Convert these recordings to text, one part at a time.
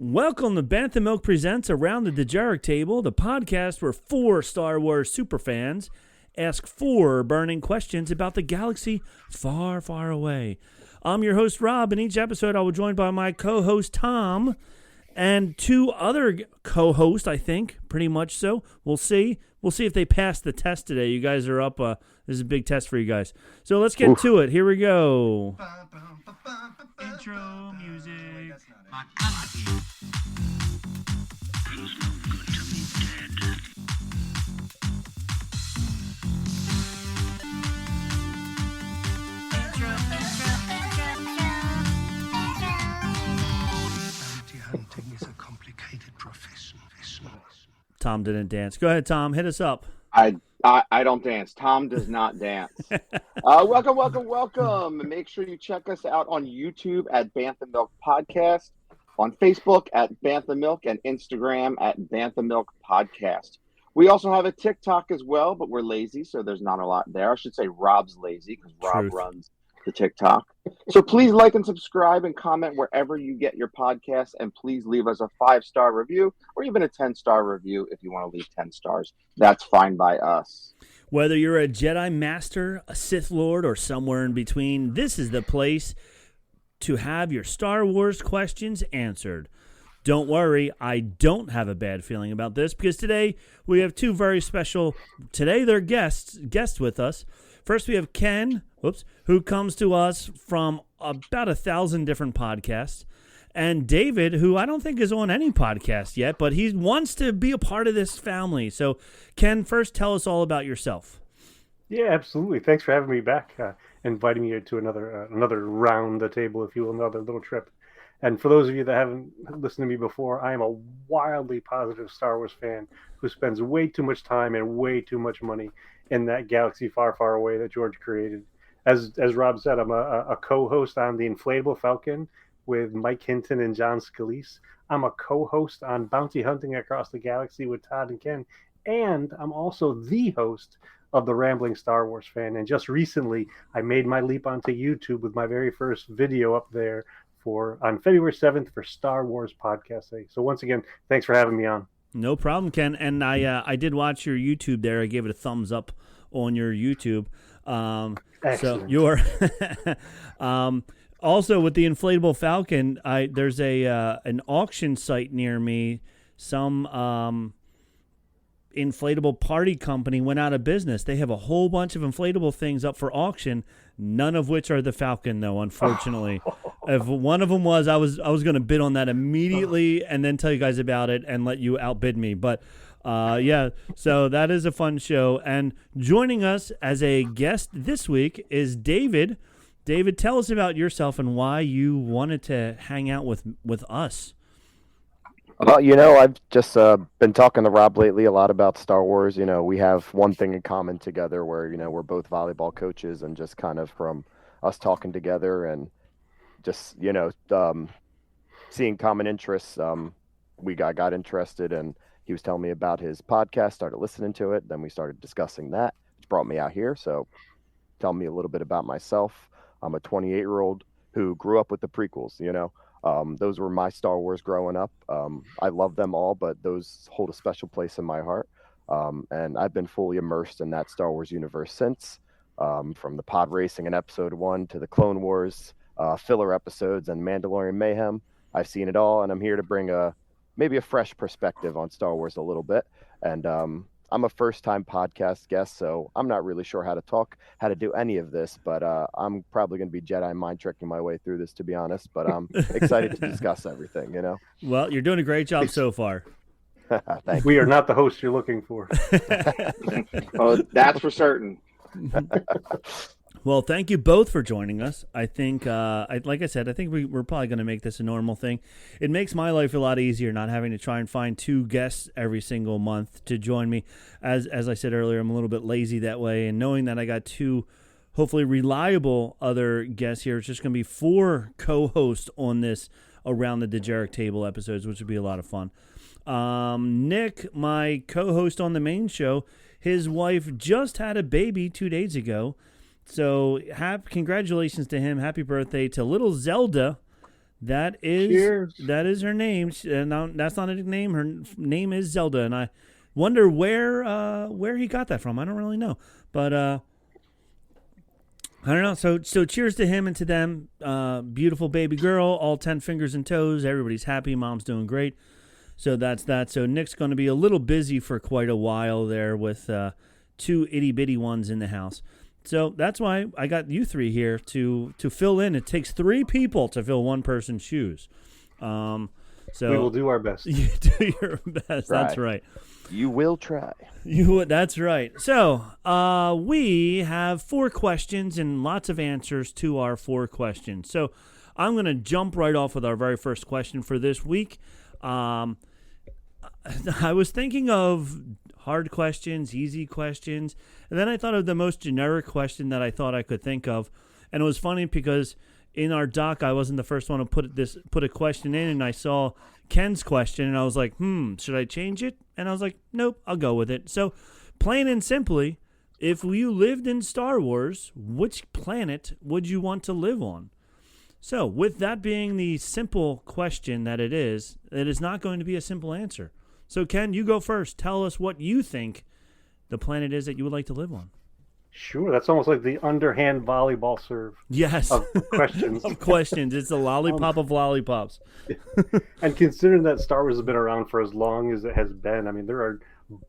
Welcome to Bantha Milk Presents Around the Dejarik Table, the podcast where 4 Star Wars superfans ask 4 burning questions about the galaxy far, far away. I'm your host, Rob, and each episode I will be joined by my co-host, Tom, and 2 other co-hosts, I think, pretty much so. We'll see. We'll see if they pass the test today. You guys are up. This is a big test for you guys. So let's get to it. Here we go. Intro music. Hunting is a complicated profession. Tom didn't dance. Go ahead, Tom. Hit us up. I don't dance. Tom does not dance. Welcome. Make sure you check us out on YouTube at Bantha Milk Podcast, on Facebook at Bantha Milk, and Instagram at Bantha Milk Podcast. We also have a TikTok as well, but we're lazy, so there's not a lot there. I should say Rob's lazy because Rob runs the TikTok. So please like and subscribe and comment wherever you get your podcasts, and please leave us a 5-star review or even a 10-star review if you want to leave 10 stars. That's fine by us. Whether you're a Jedi Master, a Sith Lord, or somewhere in between, this is the place to have your Star Wars questions answered. Don't worry, I don't have a bad feeling about this because today we have 2 very special, today they're guests with us. First, we have Ken, who comes to us from about 1,000 different podcasts, and David, who I don't think is on any podcast yet, but he wants to be a part of this family. So, Ken, first tell us all about yourself. Yeah, absolutely. Thanks for having me back, inviting me to another round the table, if you will, another little trip. And for those of you that haven't listened to me before, I am a wildly positive Star Wars fan who spends way too much time and way too much money in that galaxy far, far away that George created. As Rob said, I'm a co-host on the Inflatable Falcon with Mike Hinton and John Scalise. I'm a co-host on Bounty Hunting Across the Galaxy with Todd and Ken. And I'm also the host of the Rambling Star Wars Fan. And just recently, I made my leap onto YouTube with my very first video up there on February 7th for Star Wars Podcast Day. So once again, thanks for having me on. No problem, Ken. And I did watch your YouTube there. I gave it a thumbs up on your YouTube. So you're also with the Inflatable Falcon. There's an auction site near me. Some inflatable party company went out of business. They have a whole bunch of inflatable things up for auction. None of which are the Falcon, though. Unfortunately, if one of them was, I was going to bid on that immediately and then tell you guys about it and let you outbid me. But yeah, so that is a fun show. And joining us as a guest this week is David. David, tell us about yourself and why you wanted to hang out with us. Well, I've just been talking to Rob lately a lot about Star Wars. We have one thing in common together where, we're both volleyball coaches, and just kind of from us talking together and just, seeing common interests, I got interested, and he was telling me about his podcast, started listening to it. Then we started discussing that, which brought me out here. So tell me a little bit about myself. I'm a 28-year-old who grew up with the prequels, Those were my Star Wars growing up. I love them all, but those hold a special place in my heart. And I've been fully immersed in that Star Wars universe since, from the pod racing in episode 1 to the Clone Wars filler episodes and Mandalorian mayhem. I've seen it all, and I'm here to bring maybe a fresh perspective on Star Wars a little bit. And I'm a first-time podcast guest, so I'm not really sure how to do any of this, but I'm probably going to be Jedi mind tricking my way through this, to be honest, but I'm excited to discuss everything, Well, you're doing a great job so far. Thank We you. are not the host you're looking for. Oh, that's for certain. Well, thank you both for joining us. I think, like I said, I think we're probably going to make this a normal thing. It makes my life a lot easier not having to try and find 2 guests every single month to join me. As I said earlier, I'm a little bit lazy that way, and knowing that I got 2 hopefully reliable other guests here, it's just going to be 4 co-hosts on this Around the Dejarik Table episodes, which would be a lot of fun. Nick, my co-host on the main show, his wife just had a baby 2 days ago. So congratulations to him. Happy birthday to little Zelda, That is Cheers. that is her name. No, that's not a nickname. Her name is Zelda, and I wonder where he got that from. I don't really know, but I don't know. So cheers to him and to them. Beautiful baby girl, all 10 fingers and toes. Everybody's happy. Mom's doing great. So that's that. So Nick's going to be a little busy for quite a while there with 2 itty bitty ones in the house. So that's why I got you 3 here to fill in. It takes 3 people to fill one person's shoes. So we will do our best. You do your best. That's right. You will try. That's right. So we have 4 questions and lots of answers to our 4 questions. So I'm going to jump right off with our very first question for this week. I was thinking of hard questions, easy questions, and then I thought of the most generic question that I thought I could think of. And it was funny because in our doc, I wasn't the first one to put a question in, and I saw Ken's question, and I was like, should I change it? And I was like, nope, I'll go with it. So plain and simply, if you lived in Star Wars, which planet would you want to live on? So with that being the simple question that it is not going to be a simple answer. So Ken, you go first. Tell us what you think the planet is that you would like to live on. Sure, that's almost like the underhand volleyball serve. Yes. Of questions. Of questions. It's the lollipop of lollipops. And considering that Star Wars has been around for as long as it has been, I mean, there are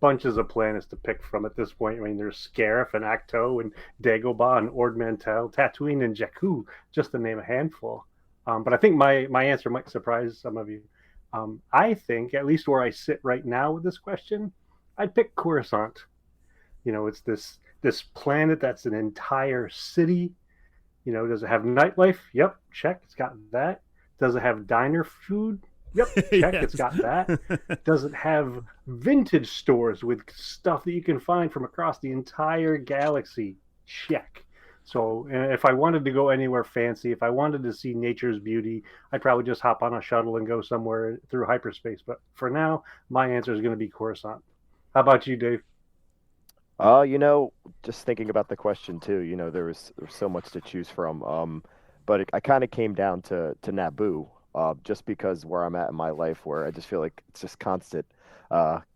bunches of planets to pick from at this point. I mean, there's Scarif and Acto and Dagobah and Ord Mantell, Tatooine and Jakku, just to name a handful. But I think my answer might surprise some of you. I think, at least where I sit right now with this question, I'd pick Coruscant. You know, it's this planet that's an entire city. You know, does it have nightlife? Yep, check. It's got that. Does it have diner food? Yep, check. Yes. It's got that. Does it have vintage stores with stuff that you can find from across the entire galaxy? Check. So if I wanted to go anywhere fancy, if I wanted to see nature's beauty, I'd probably just hop on a shuttle and go somewhere through hyperspace. But for now, my answer is going to be Coruscant. How about you, Dave? You know, just thinking about the question too, you know, there was so much to choose from. But I kind of came down to Naboo, just because where I'm at in my life, where I just feel like it's just constant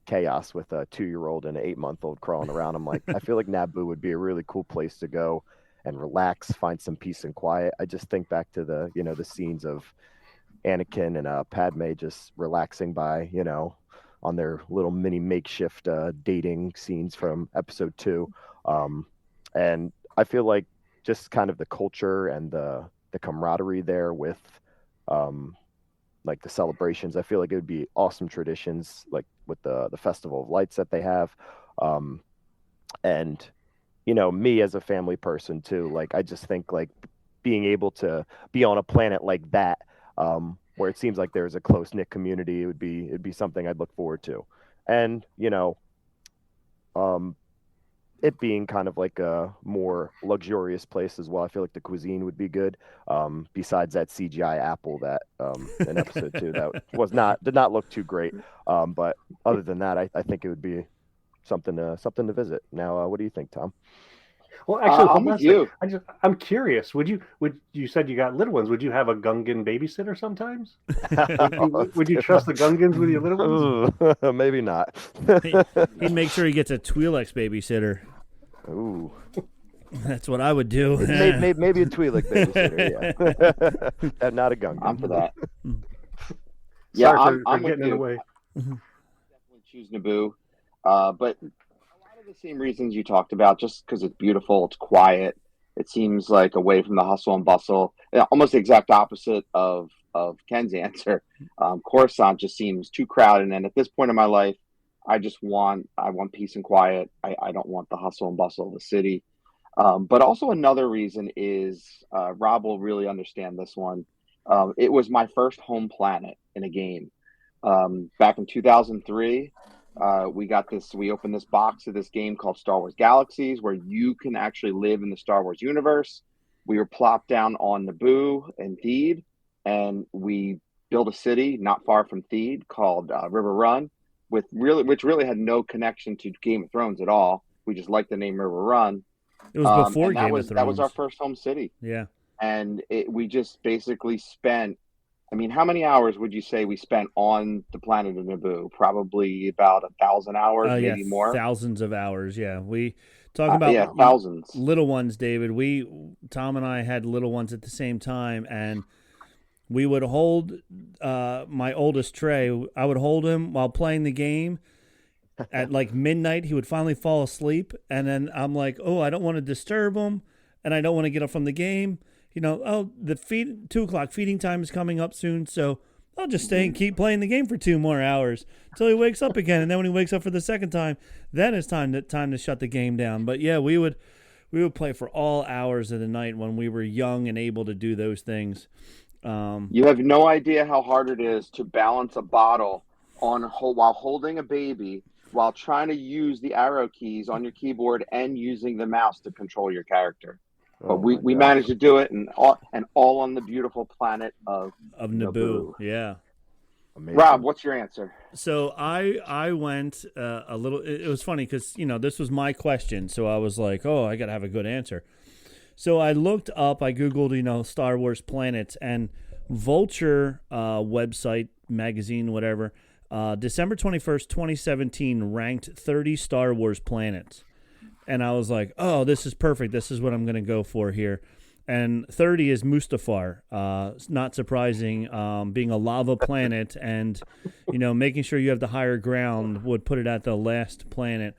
chaos with a 2-year-old and an 8-month-old crawling around. I'm like, I feel like Naboo would be a really cool place to go and relax, find some peace and quiet. I just think back to the scenes of Anakin and Padme just relaxing by, on their little mini makeshift dating scenes from episode 2. And I feel like just kind of the culture and the camaraderie there with like the celebrations, I feel like it would be awesome traditions, like with the Festival of Lights that they have. And me as a family person too, like I just think like being able to be on a planet like that, where it seems like there's a close-knit community, it'd be something I'd look forward to. And it being kind of like a more luxurious place as well, I feel like the cuisine would be good, besides that CGI apple that in episode 2 that did not look too great, but other than that, I think it would be something to visit. Now, what do you think, Tom? Well, actually, I'm with you. I'm curious. Would you said you got little ones? Would you have a Gungan babysitter sometimes? would you trust the Gungans with your little ones? Maybe not. He'd make sure he gets a Twi'lek babysitter. Ooh, that's what I would do. Maybe a Twi'lek babysitter, yeah. Not a Gungan. I'm for that. Yeah, Sorry I'm for getting with in the you. way. Definitely choose Naboo, but a lot of the same reasons you talked about, just because it's beautiful, it's quiet, it seems like away from the hustle and bustle. Almost the exact opposite of Ken's answer. Coruscant just seems too crowded, and at this point in my life, I want peace and quiet. I don't want the hustle and bustle of the city. But also another reason is Rob will really understand this one. It was my first home planet in a game. Back in 2003, we opened this box of this game called Star Wars Galaxies, where you can actually live in the Star Wars universe. We were plopped down on Naboo and Theed, and we built a city not far from Theed called River Run, which really had no connection to Game of Thrones at all. We just liked the name River Run. It was before Game of Thrones. That was our first home city. Yeah. And we just basically spent I mean, how many hours would you say we spent on the planet of Naboo? Probably about 1,000 hours, Yeah, maybe more. thousands of hours. Yeah, we talking about yeah, thousands. little ones, David. Tom and I had little ones at the same time, and we would hold my oldest Trey. I would hold him while playing the game. At like midnight, he would finally fall asleep, and then I'm like, "Oh, I don't want to disturb him, and I don't want to get up from the game." The 2:00 feeding time is coming up soon, so I'll just stay and keep playing the game for 2 more hours until he wakes up again. And then when he wakes up for the second time, then it's time to shut the game down. But yeah, we would play for all hours of the night when we were young and able to do those things. You have no idea how hard it is to balance a bottle while holding a baby, while trying to use the arrow keys on your keyboard and using the mouse to control your character. But we managed to do it, and all on the beautiful planet of Naboo. Yeah. Amazing. Rob, what's your answer? So I went a little. It was funny because this was my question, so I was like, oh, I gotta have a good answer. So I looked up, I googled Star Wars planets, and Vulture website, magazine, whatever, December 21st, 2017 ranked 30 Star Wars planets. And I was like, oh, this is perfect. This is what I'm going to go for here. And 30 is Mustafar. Not surprising, being a lava planet and, making sure you have the higher ground would put it at the last planet.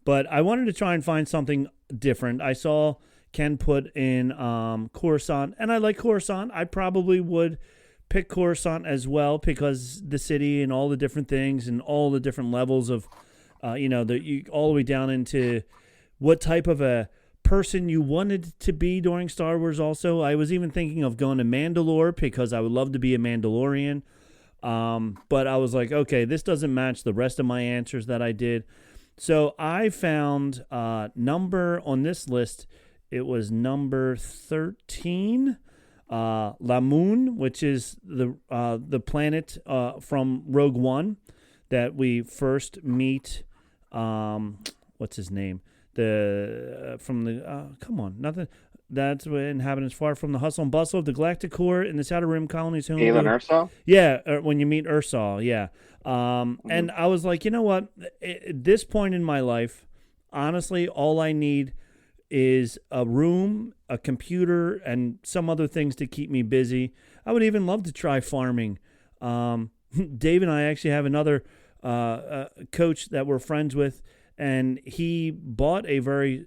But I wanted to try and find something different. I saw Ken put in Coruscant, and I like Coruscant. I probably would pick Coruscant as well because the city and all the different things and all the different levels of, all the way down into what type of a person you wanted to be during Star Wars also. I was even thinking of going to Mandalore because I would love to be a Mandalorian. But I was like, okay, this doesn't match the rest of my answers that I did. So I found number on this list, it was number 13, Lamun, which is the planet from Rogue One that we first meet. What's his name? Come on, nothing. That's where inhabitants far from the hustle and bustle of the Galactic Core in the Outer Rim colonies. Galen Erso? Yeah, when you meet Ursal, yeah. And I was like, you know what? At this point in my life, honestly, all I need is a room, a computer, and some other things to keep me busy. I would even love to try farming. Dave and I actually have another coach that we're friends with, and he bought a very,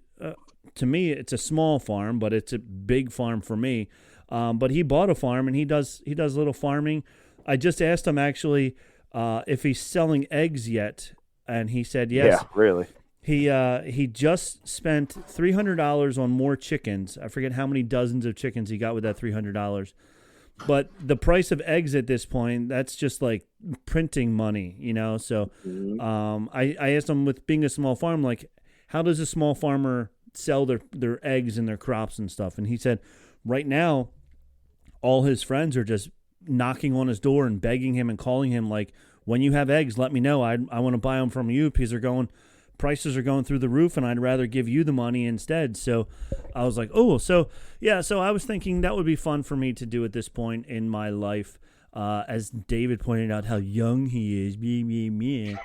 to me, it's a small farm, but it's a big farm for me. But he bought a farm, and he does a little farming. I just asked him actually if he's selling eggs yet, and he said yes. Yeah, really. He just spent $300 on more chickens. I forget how many dozens of chickens he got with that $300. But the price of eggs at this point, that's just like printing money, So I asked him, with being a small farm, like, how does a small farmer sell their eggs and their crops and stuff? And he said right now all his friends are just knocking on his door and begging him and calling him like, when you have eggs, let me know. I want to buy them from you because prices are going through the roof, and I'd rather give you the money instead. So I was like, oh, so I was thinking that would be fun for me to do at this point in my life. As David pointed out, how young he is. Me.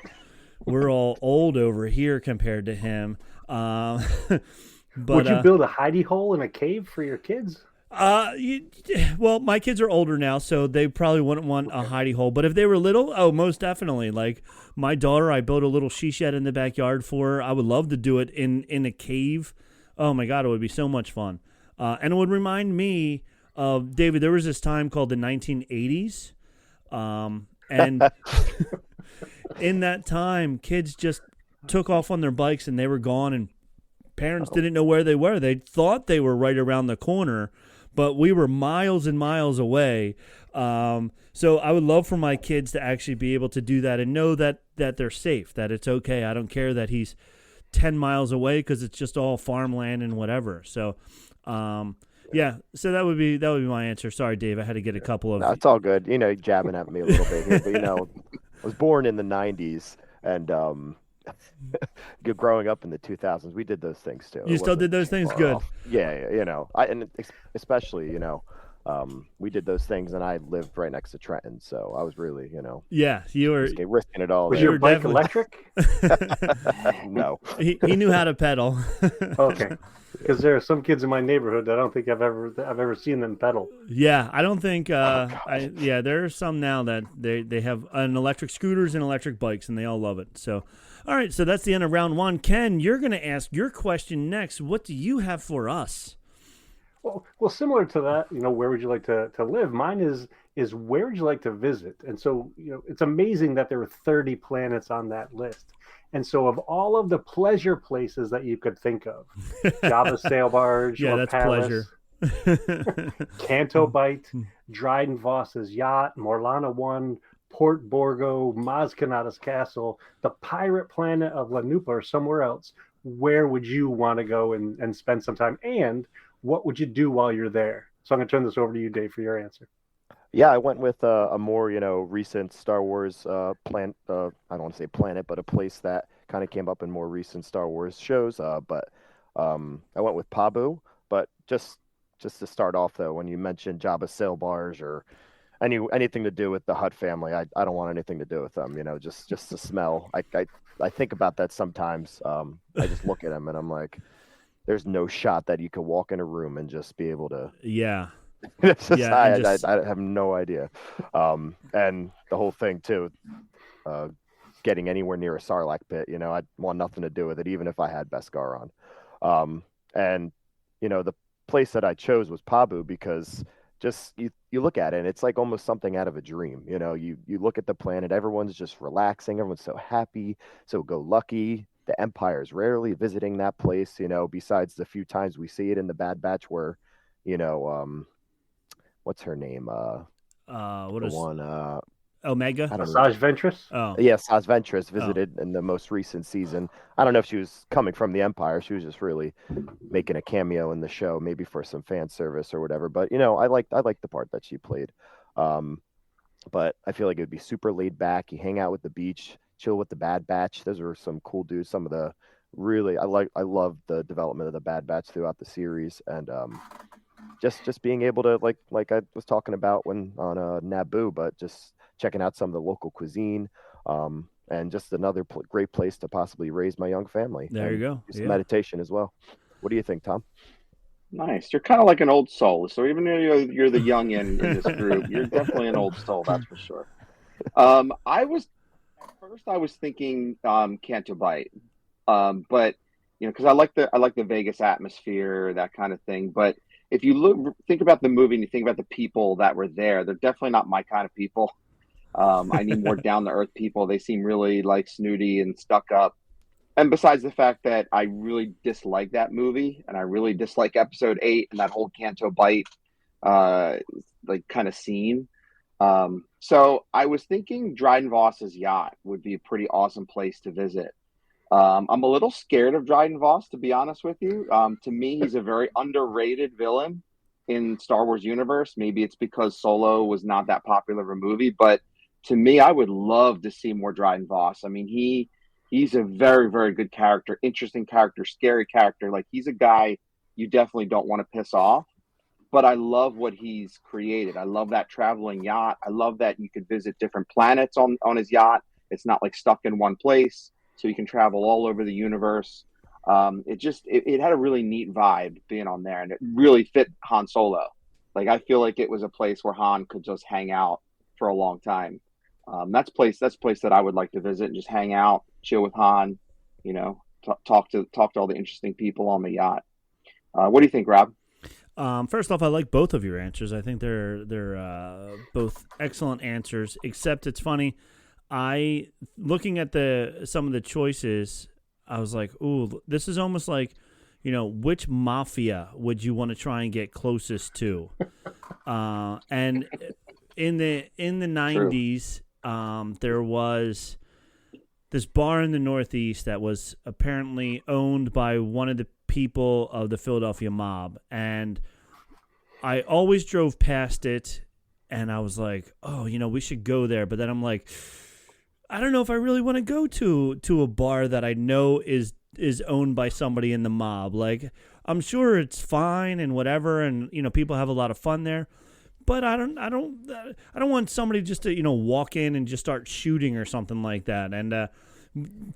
We're all old over here compared to him. But would you build a hidey hole in a cave for your kids? Well, my kids are older now, so they probably wouldn't want a hidey hole. But if they were little, oh, most definitely. Like my daughter, I built a little she shed in the backyard for her. I would love to do it in a cave. Oh my God, it would be so much fun. And it would remind me of, David, there was this time called the 1980s. And in that time, kids just took off on their bikes and they were gone, and parents didn't know where they were. They thought they were right around the corner, but we were miles and miles away. So I would love for my kids to actually be able to do that and know that they're safe, that it's okay. I don't care that he's 10 miles away because it's just all farmland and whatever. So, yeah, so that would be my answer. Sorry, Dave, I had to get a couple of. No, it's all good. Jabbing at me a little bit here, but I was born in the 90s, and growing up in the 2000s, we did those things too. You still did those things? Good. Off. Yeah, and especially we did those things, and I lived right next to Trenton, so I was really, Yeah, you were. risking it all. Was there. your bike definitely- electric? No. He knew how to pedal. Okay. Because there are some kids in my neighborhood that I don't think I've ever seen them pedal. Yeah, I don't think. There are some now that they have an electric scooters and electric bikes, and they all love it. So, all right, so that's the end of round one. Ken, you're going to ask your question next. What do you have for us? Well, similar to that, where would you like to live? Mine is where would you like to visit? And so, it's amazing that there are 30 planets on that list. And so, of all of the pleasure places that you could think of, Jabba sail barge, Yeah, or that's palace, pleasure. Canto Bight, Dryden Voss's yacht, Morlana One, Port Borgo, Maz Kanata's castle, the pirate planet of Lanupa, or somewhere else. Where would you want to go and spend some time? And what would you do while you're there? So I'm going to turn this over to you, Dave, for your answer. Yeah, I went with a more, recent Star Wars I don't want to say planet, but a place that kind of came up in more recent Star Wars shows. But I went with Pabu. But just to start off, though, when you mentioned Jabba sail barge or anything to do with the Hutt family, I don't want anything to do with them. Just the smell. I think about that sometimes. I just look at them and I'm like, there's no shot that you could walk in a room and just be able to. Yeah. I have no idea. And the whole thing too, getting anywhere near a Sarlacc pit, I'd want nothing to do with it, even if I had Beskar on. And the place that I chose was Pabu because just you look at it and it's like almost something out of a dream. You look at the planet, everyone's just relaxing, everyone's so happy, so go lucky. The Empire's rarely visiting that place, besides the few times we see it in the Bad Batch where, what's her name? What is one? Omega? I don't know. Asajj Ventress? Oh, Yes, Saz Ventress visited in the most recent season. I don't know if she was coming from the Empire. She was just really making a cameo in the show, maybe for some fan service or whatever. But I like the part that she played. But I feel like it would be super laid back. You hang out with the beach, chill with the Bad Batch. Those are some cool dudes. Some of the really I love the development of the Bad Batch throughout the series, and just being able to like I was talking about when on Naboo, but just checking out some of the local cuisine, and just another great place to possibly raise my young family. There you go. Do some meditation as well. What do you think, Tom? Nice. You're kind of like an old soul. So even though you're the young in this group, you're definitely an old soul. That's for sure. I was thinking Canto Bight, but because I like the Vegas atmosphere, that kind of thing. But if you think about the movie and you think about the people that were there, they're definitely not my kind of people. I need more down to earth people. They seem really snooty and stuck up. And besides the fact that I really dislike that movie and I really dislike episode 8 and that whole Canto Bight kind of scene. So I was thinking Dryden Voss's yacht would be a pretty awesome place to visit. I'm a little scared of Dryden Voss, to be honest with you. To me, he's a very underrated villain in Star Wars universe. Maybe it's because Solo was not that popular of a movie, but to me, I would love to see more Dryden Voss. I mean, he's a very, very good character, interesting character, scary character. He's a guy you definitely don't want to piss off. But I love what he's created. I love that traveling yacht. I love that you could visit different planets on his yacht. It's not stuck in one place, so you can travel all over the universe. It had a really neat vibe being on there, and it really fit Han Solo. I feel like it was a place where Han could just hang out for a long time. That's a place that I would like to visit and just hang out, chill with Han, talk to all the interesting people on the yacht. What do you think, Rob? First off, I like both of your answers. I think they're both excellent answers. Except it's funny, looking at some of the choices, I was like, ooh, this is almost like, which mafia would you want to try and get closest to? And in the 90s, there was this bar in the Northeast that was apparently owned by one of the people of the Philadelphia mob, and I always drove past it and I was like, oh, we should go there. But then I'm like, I don't know if I really want to go to a bar that I know is owned by somebody in the mob. I'm sure it's fine and whatever, and people have a lot of fun there, But I don't want somebody just to walk in and just start shooting or something like that. And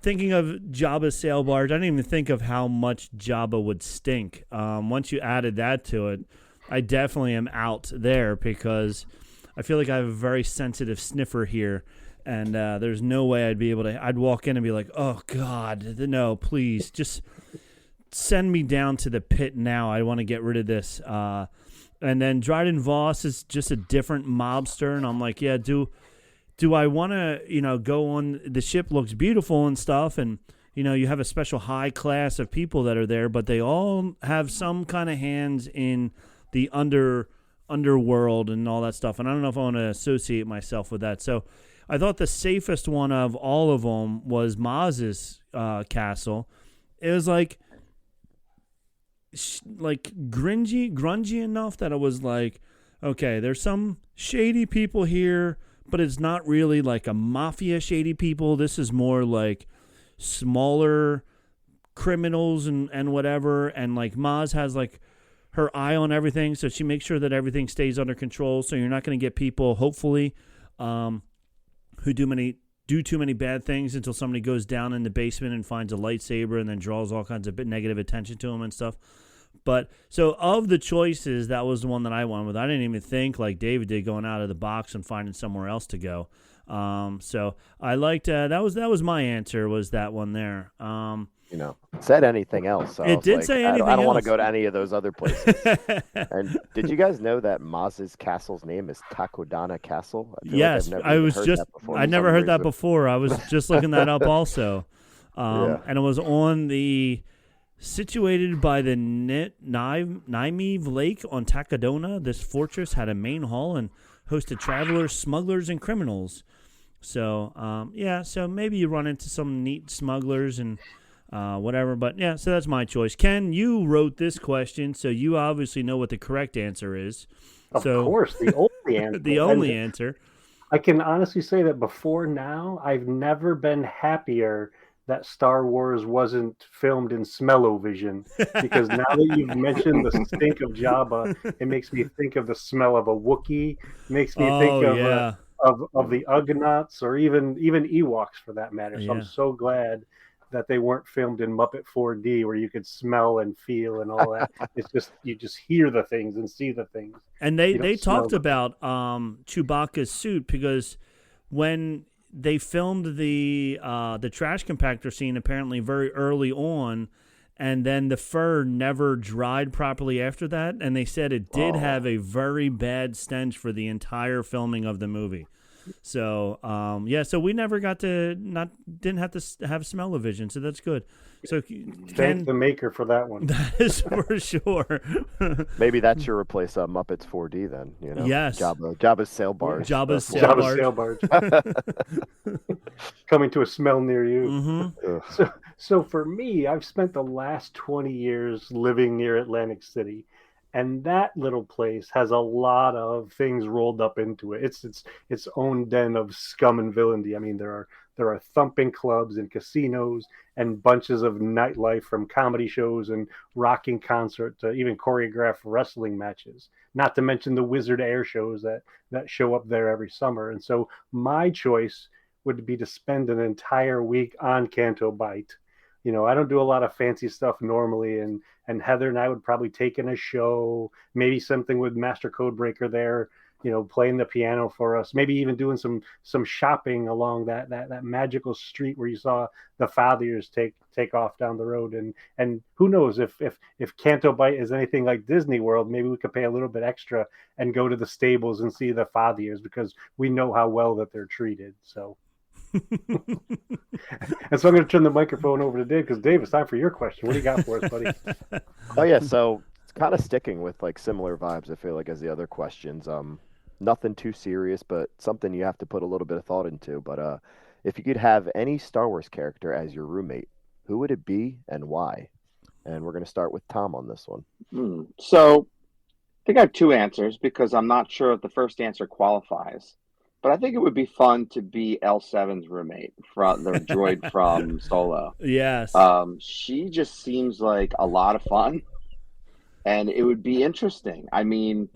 thinking of Jabba's sail barge, I didn't even think of how much Jabba would stink. Once you added that to it, I definitely am out there because I feel like I have a very sensitive sniffer here, and there's no way I'd be able to. I'd walk in and be like, "Oh God, no, please, just send me down to the pit now. I want to get rid of this." And then Dryden Voss is just a different mobster, and I'm like, yeah, do I want to, go on? The ship looks beautiful and stuff, and you have a special high class of people that are there, but they all have some kind of hands in the underworld and all that stuff, and I don't know if I want to associate myself with that. So I thought the safest one of all of them was Maz's castle. It was like grungy enough that it was like, okay, there's some shady people here, but it's not really like a mafia shady people. This is more like smaller criminals and whatever. And like Maz has like her eye on everything, so she makes sure that everything stays under control. So you're not going to get people, hopefully, who do too many bad things until somebody goes down in the basement and finds a lightsaber and then draws all kinds of negative attention to them and stuff. But so of the choices, that was the one that I went with. I didn't even think like David did, going out of the box and finding somewhere else to go. So I liked that was my answer, was that one there. Said anything else. So it did say anything else. I don't want to go to any of those other places. And did you guys know that Maz's castle's name is Takodana Castle? Yes, I never heard that before. I was just looking that up also. And it was situated by the Nymeave Lake on Takodana. This fortress had a main hall and hosted travelers, smugglers, and criminals. So, so maybe you run into some neat smugglers and whatever. But, yeah, so that's my choice. Ken, you wrote this question, so you obviously know what the correct answer is. Of course, the only answer. The only answer. I can honestly say that before now, I've never been happier that Star Wars wasn't filmed in smell-o-vision, because now that you've mentioned the stink of Jabba, it makes me think of the smell of a Wookiee, makes me think of the Ugnaughts, or even Ewoks for that matter. So I'm so glad that they weren't filmed in Muppet 4D, where you could smell and feel and all that. It's just, you just hear the things and see the things. And they talked about Chewbacca's suit, because when they filmed the trash compactor scene apparently very early on, and then the fur never dried properly after that, and they said it did have a very bad stench for the entire filming of the movie. So so we never didn't have to have smell-o-vision, so that's good. So thank the maker for that one. That is for sure. Maybe that's your replace Muppets 4D then. Yes. Jabba's sail barge. Jabba's sail barge. Coming to a smell near you. Mm-hmm. So for me, I've spent the last 20 years living near Atlantic City. And that little place has a lot of things rolled up into it. It's its own den of scum and villainy. I mean, there are thumping clubs and casinos and bunches of nightlife, from comedy shows and rocking concerts to even choreographed wrestling matches. Not to mention the Wizard Air shows that show up there every summer. And so my choice would be to spend an entire week on Canto Bight. I don't do a lot of fancy stuff normally, and Heather and I would probably take in a show, maybe something with Master Codebreaker there, playing the piano for us, maybe even doing some shopping along that magical street where you saw the Fathiers take off down the road. And who knows, if Canto Bight is anything like Disney World, maybe we could pay a little bit extra and go to the stables and see the Fathiers, because we know how well that they're treated. So. And so I'm going to turn the microphone over to Dave, because Dave, it's time for your question. What do you got for us, buddy? Oh yeah, so it's kind of sticking with like similar vibes, I feel like, as the other questions. Nothing too serious, but something you have to put a little bit of thought into. But if you could have any Star Wars character as your roommate, who would it be and why? And we're going to start with Tom on this one. So I think I have two answers, because I'm not sure if the first answer qualifies. But I think it would be fun to be L7's roommate, from the droid from Solo. Yes. She just seems like a lot of fun, and it would be interesting. I mean,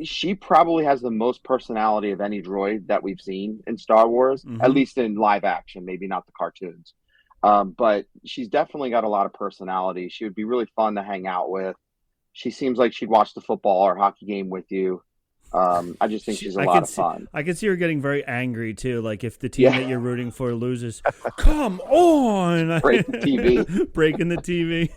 she probably has the most personality of any droid that we've seen in Star Wars, Mm-hmm. at least in live action, maybe not the cartoons. But she's definitely got a lot of personality. She would be really fun to hang out with. She seems like she'd watch the football or hockey game with you. I just think she's a lot of fun. I can see her getting very angry too. Like if the team that you're rooting for loses, come on, Break the TV, breaking the TV.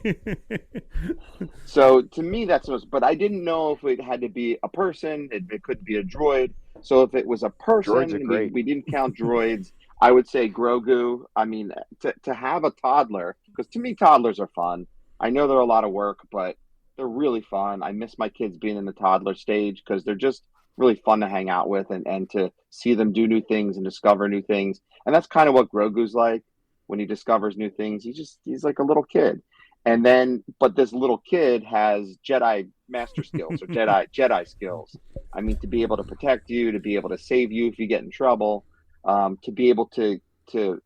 So to me, that's most. But I didn't know if it had to be a person. It could be a droid. So if it was a person, we didn't count droids. I would say Grogu. I mean, to have a toddler, because to me, toddlers are fun. I know they're a lot of work, but they're really fun. I miss my kids being in the toddler stage because they're just really fun to hang out with and to see them do new things and discover new things. And that's kind of what Grogu's like when he discovers new things. He's like a little kid. And then, but this little kid has Jedi master skills or Jedi skills. I mean, to be able to protect you, to be able to save you if you get in trouble, to be able to Jedi,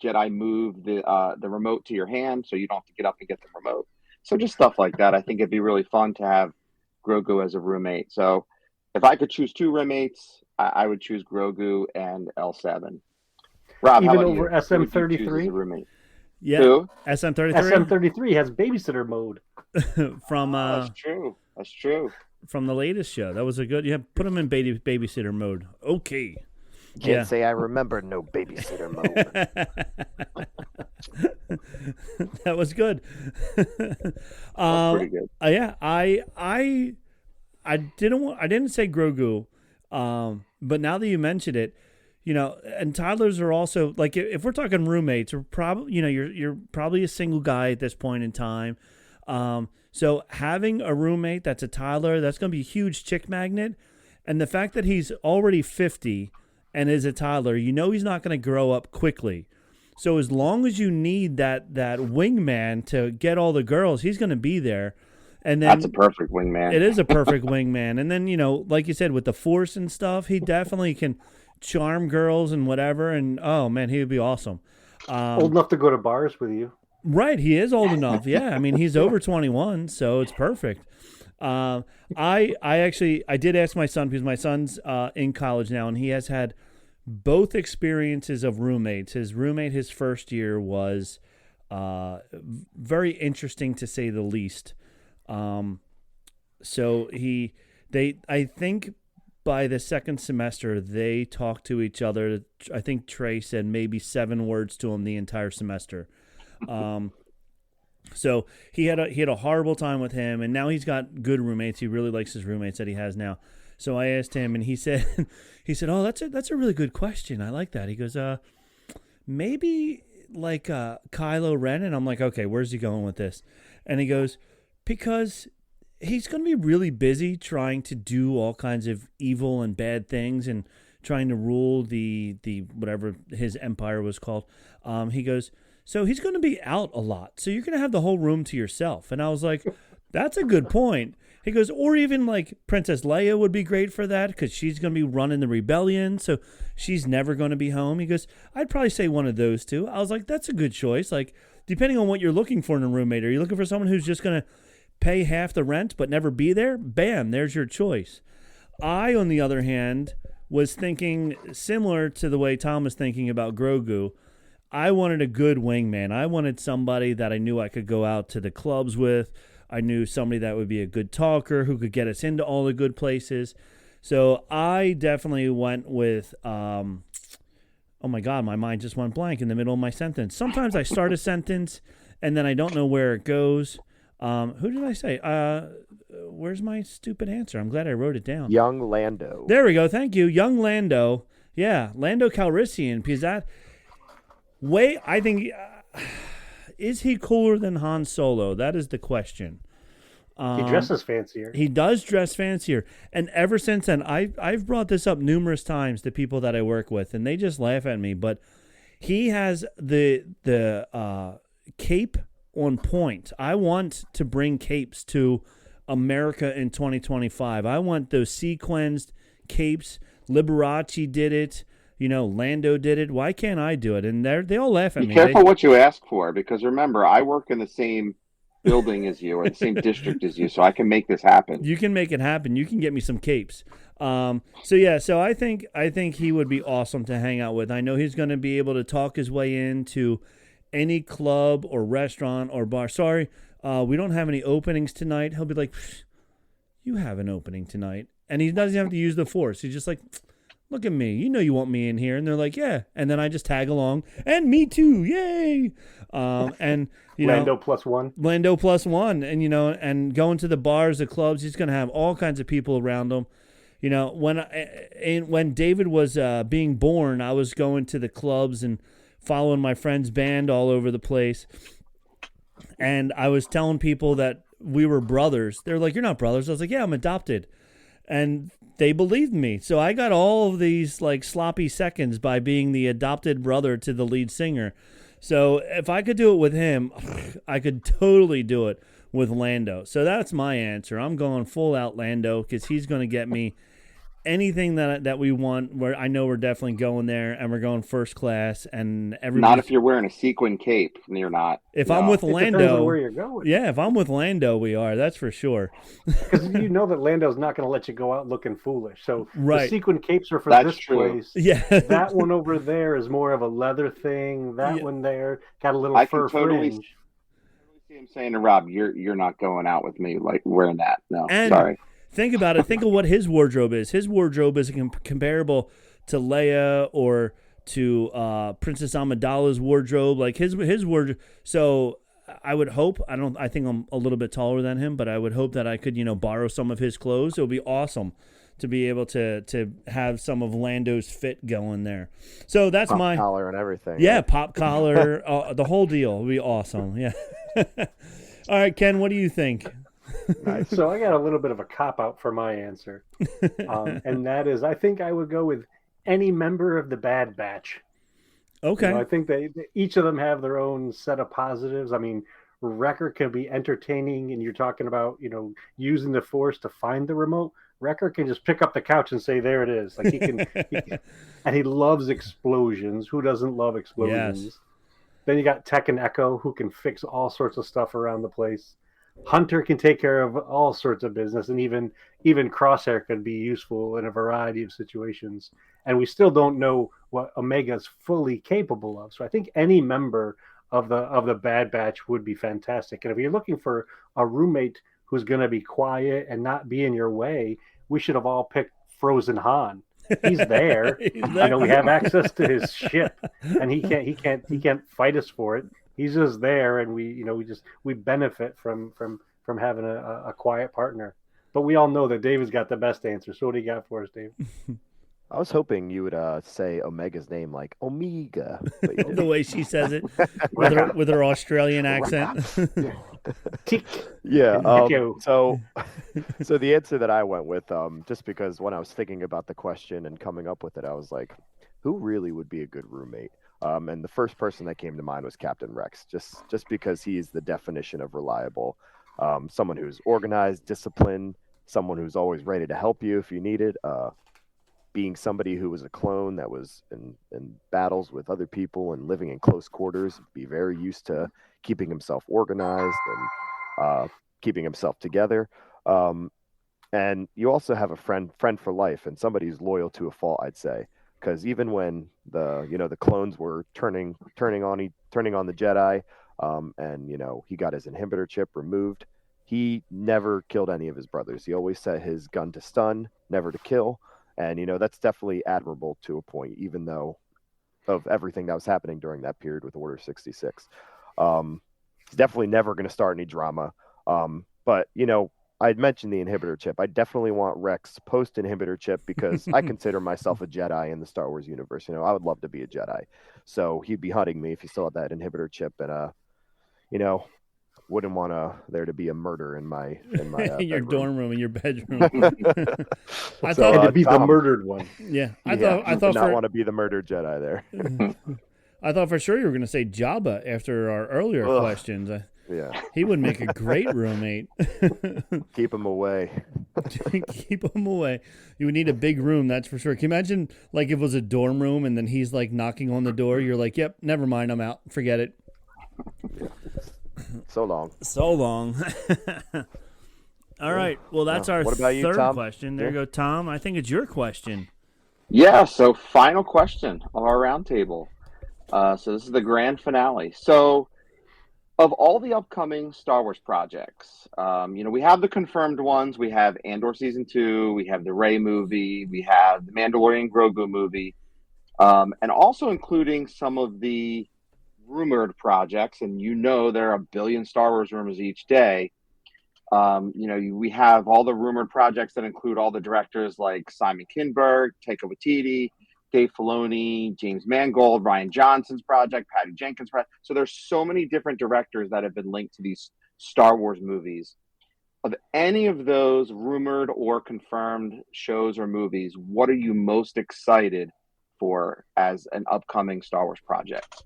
Jedi move the remote to your hand so you don't have to get up and get the remote. So just stuff like that. I think it'd be really fun to have Grogu as a roommate. So if I could choose two roommates, I would choose Grogu and L7. Rob, even how about over you? SM33? Yeah, Who? SM33. SM33 has babysitter mode. From That's true. That's true. From the latest show. That was a good. Yeah, put him in babysitter mode. Okay. Can't say I remember no babysitter mode. That was good. Pretty good. Yeah, I didn't say Grogu, but now that you mentioned it, and toddlers are also like if we're talking roommates, we're probably you're probably a single guy at this point in time. So having a roommate that's a toddler, that's going to be a huge chick magnet, and the fact that he's already 50 and is a toddler, he's not going to grow up quickly. So as long as you need that wingman to get all the girls, he's going to be there. And then that's a perfect wingman. It is a perfect wingman. And then, like you said, with the Force and stuff, he definitely can charm girls and whatever. And, oh, man, he would be awesome. Old enough to go to bars with you. Right. He is old enough. Yeah. I mean, he's over 21, so it's perfect. I did ask my son, because my son's in college now, and he has had both experiences of roommates. His roommate his first year was very interesting, to say the least. So I think by the second semester, they talked to each other. I think Trey said maybe 7 words to him the entire semester. So he had a horrible time with him, and now he's got good roommates. He really likes his roommates that he has now. So I asked him, and he said, "Oh, that's a really good question. I like that." He goes, maybe like Kylo Ren." And I'm like, "Okay, where's he going with this?" And he goes, "Because he's going to be really busy trying to do all kinds of evil and bad things and trying to rule the whatever his empire was called." He goes, "So he's going to be out a lot. So you're going to have the whole room to yourself." And I was like, "That's a good point." He goes, "Or even like Princess Leia would be great for that, because she's going to be running the rebellion, so she's never going to be home." He goes, "I'd probably say one of those two." I was like, "That's a good choice. Like, depending on what you're looking for in a roommate. Are you looking for someone who's just going to pay half the rent but never be there? Bam, there's your choice." I, on the other hand, was thinking similar to the way Tom was thinking about Grogu. I wanted a good wingman. I wanted somebody that I knew I could go out to the clubs with. I knew somebody that would be a good talker who could get us into all the good places. So I definitely went with, oh my God, my mind just went blank in the middle of my sentence. Sometimes I start a sentence and then I don't know where it goes. Who did I say? Where's my stupid answer? I'm glad I wrote it down. Young Lando. There we go. Thank you. Young Lando. Yeah, Lando Calrissian. Because that way, I think... is he cooler than Han Solo? That is the question. He dresses fancier. He does dress fancier. And ever since then, I've brought this up numerous times to people that I work with, and they just laugh at me. But he has the cape on point. I want to bring capes to America in 2025. I want those sequenced capes. Liberace did it. Lando did it. Why can't I do it? And they all laugh at me. Be careful what you ask for, because remember, I work in the same building as you or the same district as you, so I can make this happen. You can make it happen. You can get me some capes. So I think he would be awesome to hang out with. I know he's going to be able to talk his way into any club or restaurant or bar. Sorry, we don't have any openings tonight. He'll be like, you have an opening tonight. And he doesn't have to use the force. He's just like, look at me. You know you want me in here. And they're like, yeah. And then I just tag along. And me too. Yay. And, Lando plus one. Lando plus one. And, and going to the bars, the clubs, he's going to have all kinds of people around him. When David was being born, I was going to the clubs and following my friend's band all over the place. And I was telling people that we were brothers. They're like, you're not brothers. I was like, yeah, I'm adopted. And they believed me. So I got all of these like sloppy seconds by being the adopted brother to the lead singer. So if I could do it with him, I could totally do it with Lando. So that's my answer. I'm going full out Lando because he's going to get me anything that we want. Where I know we're definitely going there, and we're going first class. And not if you're wearing a sequin cape. You're not. If I'm with Lando, depends on where you're going. Yeah, if I'm with Lando, we are. That's for sure. Because you know that Lando's not going to let you go out looking foolish. So right. The sequin capes are for That's this true. place. Yeah. That one over there is more of a leather thing. That one there got a little fur fringe. See him saying to Rob, "You're not going out with me like wearing that." No, and sorry. Think about it. Think of what his wardrobe is. His wardrobe is comparable to Leia or to Princess Amidala's wardrobe. Like his wardrobe. So I would hope. I think I'm a little bit taller than him, but I would hope that I could borrow some of his clothes. It would be awesome to be able to have some of Lando's fit going there. So that's pop my collar and everything. Yeah, right? pop collar, the whole deal would be awesome. Yeah. All right, Ken, what do you think? Nice. So I got a little bit of a cop-out for my answer. And that is, I think I would go with any member of the Bad Batch. Okay. I think each of them have their own set of positives. I mean, Wrecker can be entertaining, and you're talking about, using the Force to find the remote. Wrecker can just pick up the couch and say, there it is. Like he can and he loves explosions. Who doesn't love explosions? Yes. Then you got Tech and Echo, who can fix all sorts of stuff around the place. Hunter can take care of all sorts of business, and even Crosshair could be useful in a variety of situations. And we still don't know what Omega's fully capable of. So I think any member of the Bad Batch would be fantastic. And if you're looking for a roommate who's going to be quiet and not be in your way, we should have all picked Frozen Han. He's there. We have access to his ship, and he can't fight us for it. He's just there, and we benefit from having a quiet partner. But we all know that David's got the best answer. So what do you got for us, Dave? I was hoping you would say Omega's name like Omega. The way she says it with her Australian accent. Yeah. So the answer that I went with, just because when I was thinking about the question and coming up with it, I was like, who really would be a good roommate? And the first person that came to mind was Captain Rex, just because he is the definition of reliable. Someone who's organized, disciplined, someone who's always ready to help you if you need it. Being somebody who was a clone that was in battles with other people and living in close quarters, be very used to keeping himself organized and keeping himself together. And you also have a friend for life, and somebody who's loyal to a fault, I'd say. Because even when the clones were turning on the Jedi, and he got his inhibitor chip removed, he never killed any of his brothers. He always set his gun to stun, never to kill. And, that's definitely admirable to a point, even though of everything that was happening during that period with Order 66. He's definitely never going to start any drama. But, I'd mentioned the inhibitor chip. I definitely want Rex post-inhibitor chip because I consider myself a Jedi in the Star Wars universe. I would love to be a Jedi. So he'd be hunting me if he still had that inhibitor chip. And, wouldn't want there to be a murder in my in your bedroom. dorm room, in your bedroom. I thought to be the murdered one. Yeah, I would thought not want to be the murdered Jedi there. I thought for sure you were going to say Jabba after our earlier questions. Yeah, he would make a great roommate. Keep him away. Keep him away. You would need a big room, that's for sure. Can you imagine, like, if it was a dorm room and then he's like knocking on the door? You're like, "Yep, never mind, I'm out. Forget it." So long. So long. All right. Well, that's our What about you, third Tom? question. There you go, Tom. I think it's your question. Yeah, so final question of our roundtable. So this is the grand finale. So, of all the upcoming Star Wars projects, we have the confirmed ones. We have Andor season 2. We have the Rey movie. We have the Mandalorian and Grogu movie, and also including some of the rumored projects. And there are a billion Star Wars rumors each day. We have all the rumored projects that include all the directors like Simon Kinberg, Taika Watiti, Dave Filoni, James Mangold, Rian Johnson's project, Patty Jenkins' project. So there's so many different directors that have been linked to these Star Wars movies. Of any of those rumored or confirmed shows or movies, what are you most excited for as an upcoming Star Wars project?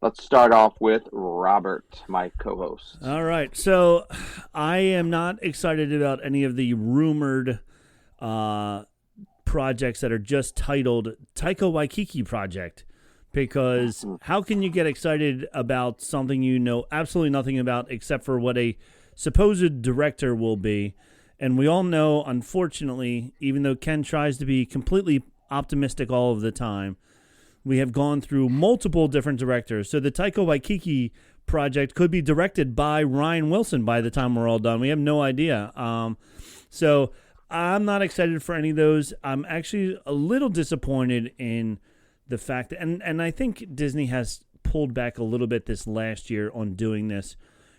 Let's start off with Robert, my co-host. All right. So I am not excited about any of the rumored projects that are just titled Taika Waititi project, because how can you get excited about something you know absolutely nothing about except for what a supposed director will be? And we all know, unfortunately, even though Ken tries to be completely optimistic all of the time, we have gone through multiple different directors. So the Taika Waititi project could be directed by Ryan Wilson by the time we're all done. We have no idea. So I'm not excited for any of those. I'm actually a little disappointed in the fact that, and I think Disney has pulled back a little bit this last year on doing this,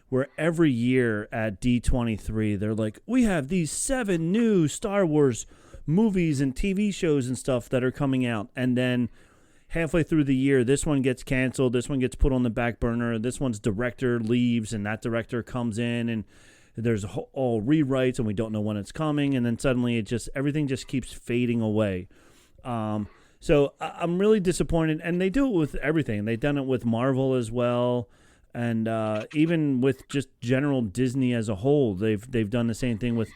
where every year at D23, they're like, we have these 7 new Star Wars movies and TV shows and stuff that are coming out. And then halfway through the year, this one gets canceled, this one gets put on the back burner, this one's director leaves, and that director comes in, and there's all rewrites, and we don't know when it's coming, and then suddenly everything just keeps fading away. So I'm really disappointed, and they do it with everything. They've done it with Marvel as well, and even with just general Disney as a whole, they've done the same thing with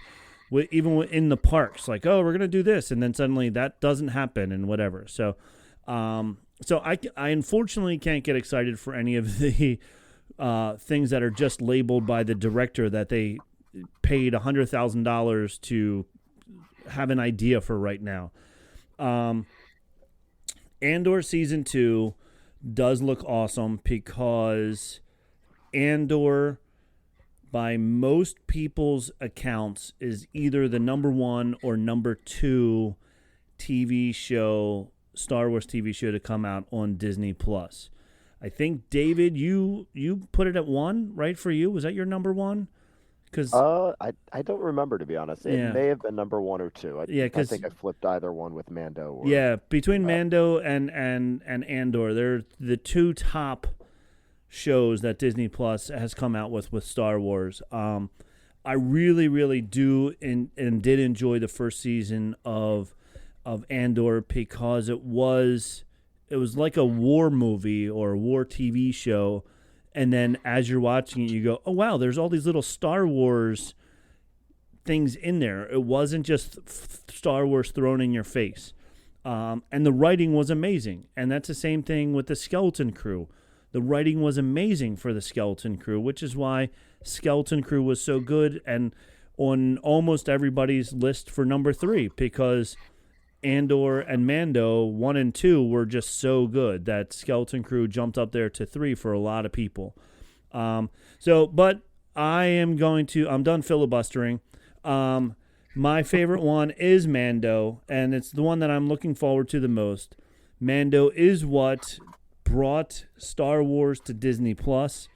even in the parks, like, oh, we're gonna do this, and then suddenly that doesn't happen, and whatever. So I unfortunately can't get excited for any of the things that are just labeled by the director that they paid $100,000 to have an idea for right now. Andor season 2 does look awesome because Andor, by most people's accounts, is either the number 1 or number 2 TV show, Star Wars TV show to come out on Disney Plus. I think, David, you put it at 1, right, for you? Was that your number 1? Cause, I don't remember, to be honest. It may have been number 1 or 2. I think I flipped either one with Mando. Between Mando and Andor, they're the 2 top shows that Disney Plus has come out with Star Wars. I really, really do and did enjoy the first season of Andor because it was like a war movie or a war TV show, and then as you're watching it, you go, oh wow, there's all these little Star Wars things in there. It wasn't just Star Wars thrown in your face, and the writing was amazing. And that's the same thing with the Skeleton Crew. The writing was amazing for the Skeleton Crew, which is why Skeleton Crew was so good and on almost everybody's list for number 3, because Andor and Mando 1 and 2 were just so good that Skeleton Crew jumped up there to 3 for a lot of people. But I'm done filibustering. My favorite one is Mando, and it's the one that I'm looking forward to the most. Mando is what brought Star Wars to Disney Plus.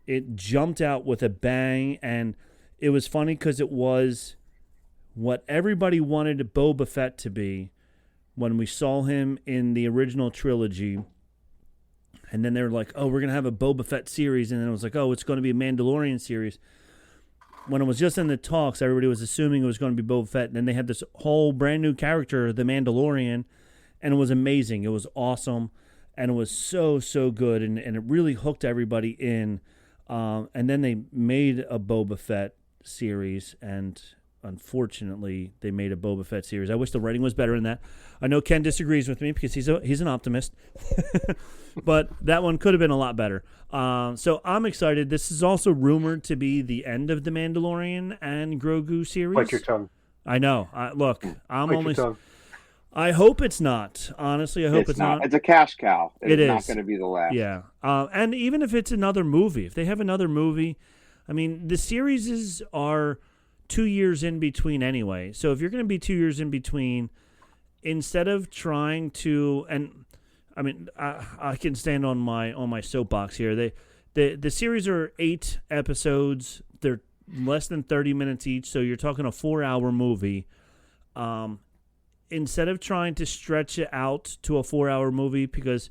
It jumped out with a bang, and it was funny because it was what everybody wanted Boba Fett to be when we saw him in the original trilogy. And then they were like, oh, we're going to have a Boba Fett series. And then it was like, oh, it's going to be a Mandalorian series. When it was just in the talks, everybody was assuming it was going to be Boba Fett. And then they had this whole brand new character, the Mandalorian, and it was amazing. It was awesome, and it was so, so good, and it really hooked everybody in. And then they made a Boba Fett series, and unfortunately, they made a Boba Fett series. I wish the writing was better in that. I know Ken disagrees with me because he's an optimist, but that one could have been a lot better. So I'm excited. This is also rumored to be the end of the Mandalorian and Grogu series. Bite your tongue. I know. Look, I'm Bite only. your tongue. I hope it's not. Honestly, I hope it's not. It's a cash cow. It's It not is. going to be the last. Yeah. And even if it's another movie, if they have another movie, I mean, the series are 2 years in between anyway. So if you're going to be 2 years in between, instead of trying to, and I mean, I can stand on my soapbox here. The series are 8 episodes. They're less than 30 minutes each. So you're talking a 4-hour movie. Instead of trying to stretch it out to a 4-hour movie, because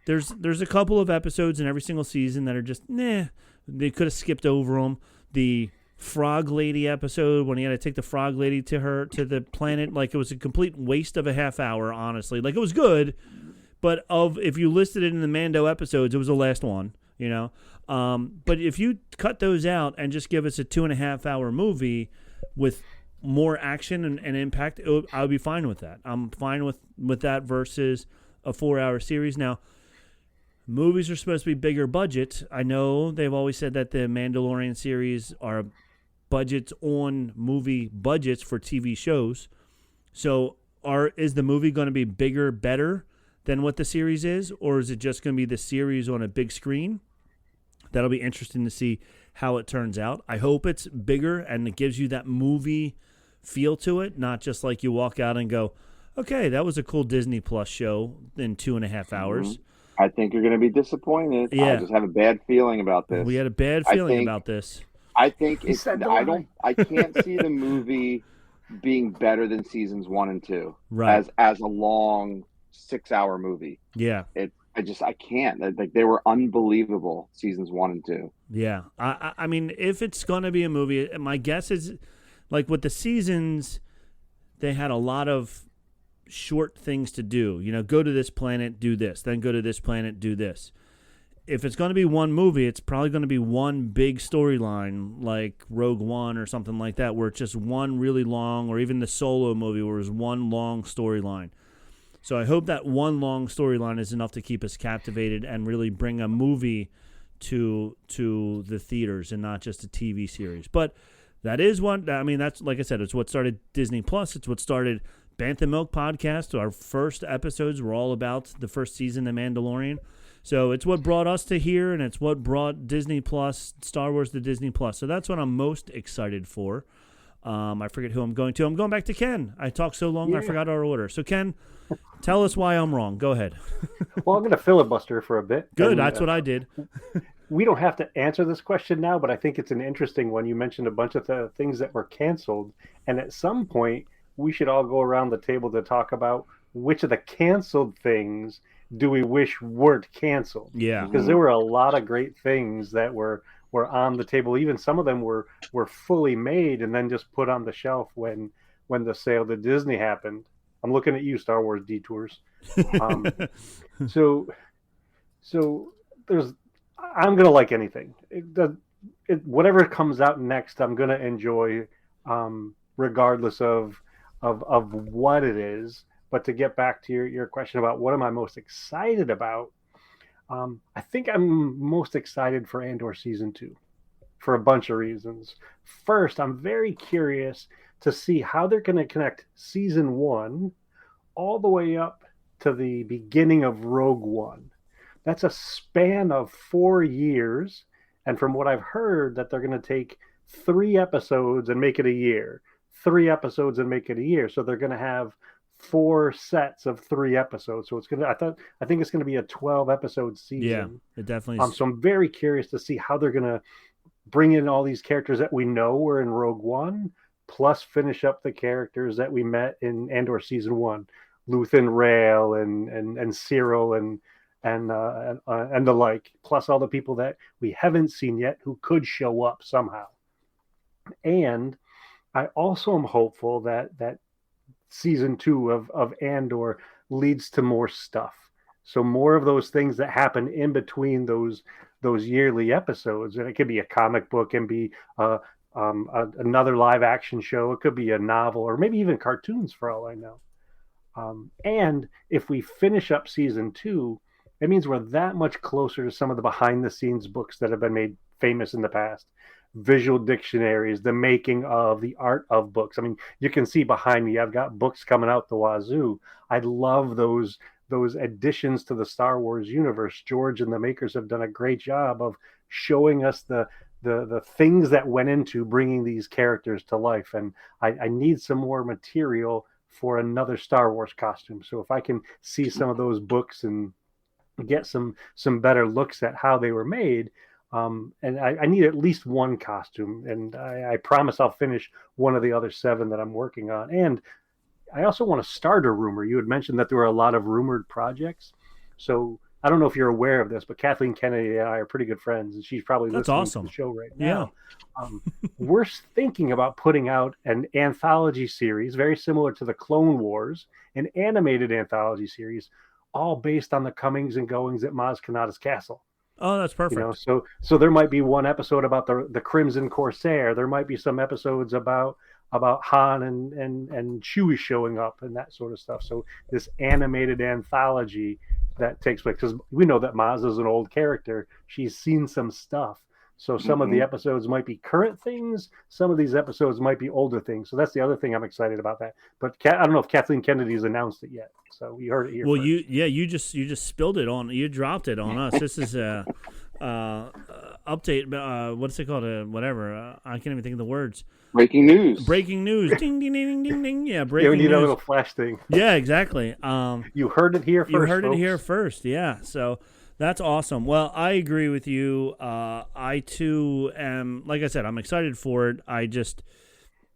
there's a couple of episodes in every single season that are just, they could have skipped over them. The Frog Lady episode, when he had to take the Frog Lady to the planet, like, it was a complete waste of a half hour, honestly. Like, it was good, but if you listed it in the Mando episodes, it was the last one, you know? But if you cut those out and just give us a 2.5-hour movie with more action and impact, I would be fine with that. I'm fine with that versus a 4-hour series. Now, movies are supposed to be bigger budget. I know they've always said that the Mandalorian series are budgets on movie budgets for TV shows. So is the movie going to be bigger, better than what the series is, or is it just going to be the series on a big screen? That'll be interesting to see how it turns out. I hope it's bigger and it gives you that movie feel to it, not just like you walk out and go, okay, that was a cool Disney Plus show in 2.5 hours. I think you're going to be disappointed. Yeah. I just have a bad feeling about this. We had a bad feeling about this. I think I can't see the movie being better than seasons 1 and 2 Right. as a long 6-hour movie. Yeah. I can't. Like, they were unbelievable, seasons 1 and 2. Yeah. I mean, if it's going to be a movie, my guess is, like, with the seasons, they had a lot of short things to do. You know, go to this planet, do this. Then go to this planet, do this. If it's going to be one movie, it's probably going to be one big storyline, like Rogue One or something like that, where it's just one really long, or even the Solo movie where it's one long storyline. So I hope that one long storyline is enough to keep us captivated and really bring a movie to the theaters and not just a TV series. But that is what, I mean, that's, like I said, it's what started Disney Plus. It's what started Bantha Milk Podcast. Our first episodes were all about the first season of Mandalorian. So it's what brought us to here, and it's what brought Disney Plus, Star Wars to Disney Plus. So that's what I'm most excited for. I forget who I'm going to. I'm going back to Ken. I talked so long, I forgot our order. So, Ken, tell us why I'm wrong. Go ahead. Well, I'm going to filibuster for a bit. Good, that's what I did. We don't have to answer this question now, but I think it's an interesting one. You mentioned a bunch of things that were canceled, and at some point, we should all go around the table to talk about which of the canceled things do we wish weren't canceled. Yeah. Because there were a lot of great things that were on the table. Even some of them were fully made and then just put on the shelf when the sale to Disney happened. I'm looking at you, Star Wars Detours. So I'm gonna like anything. Whatever comes out next, I'm gonna enjoy, regardless of what it is. But to get back to your question about what am I most excited about, I think I'm most excited for Andor Season 2 for a bunch of reasons. First, I'm very curious to see how they're going to connect Season 1 all the way up to the beginning of Rogue One. That's a span of 4 years, and from what I've heard, that they're going to take 3 episodes and make it a year, 3 episodes and make it a year. So they're going to have 4 sets of 3 episodes. So I think it's going to be a 12-episode season. Yeah, it definitely is. So I'm very curious to see how they're going to bring in all these characters that we know were in Rogue One, plus finish up the characters that we met in Andor Season 1, Luthen Rael and Cyril and the like, plus all the people that we haven't seen yet who could show up somehow. And I also am hopeful that Season 2 of Andor leads to more stuff. So more of those things that happen in between those yearly episodes, and it could be a comic book, and be another live action show. It could be a novel or maybe even cartoons for all I know. And if we finish up season 2, it means we're that much closer to some of the behind the scenes books that have been made famous in the past. Visual dictionaries, the making of, the art of books. I mean, you can see behind me, I've got books coming out the wazoo. I love those additions to the Star Wars universe. George and the makers have done a great job of showing us the things that went into bringing these characters to life. And I need some more material for another Star Wars costume. So if I can see some of those books and get some better looks at how they were made, and I need at least one costume, and I promise I'll finish one of the other 7 that I'm working on. And I also want to start a rumor. You had mentioned that there were a lot of rumored projects. So I don't know if you're aware of this, but Kathleen Kennedy and I are pretty good friends, and she's probably listening to the show right now. Yeah. We're thinking about putting out an anthology series, very similar to the Clone Wars, an animated anthology series, all based on the comings and goings at Maz Kanata's castle. Oh, that's perfect. You know, so there might be one episode about the Crimson Corsair. There might be some episodes about Han and Chewie showing up and that sort of stuff. So this animated anthology that takes place, because we know that Maz is an old character. She's seen some stuff. So some of the episodes might be current things. Some of these episodes might be older things. So that's the other thing I'm excited about that. But I don't know if Kathleen Kennedy's announced it yet. So you heard it here. Well, first. you just spilled it on. You dropped it on us. This is a update. What's it called? Whatever. I can't even think of the words. Breaking news. Breaking news. Ding ding ding ding ding. Yeah, breaking we need news. a little flash thing. Yeah, exactly. You heard it here first. You heard folks. it here first. Yeah. So. That's awesome. Well, I agree with you. I too am, like I said, I'm excited for it.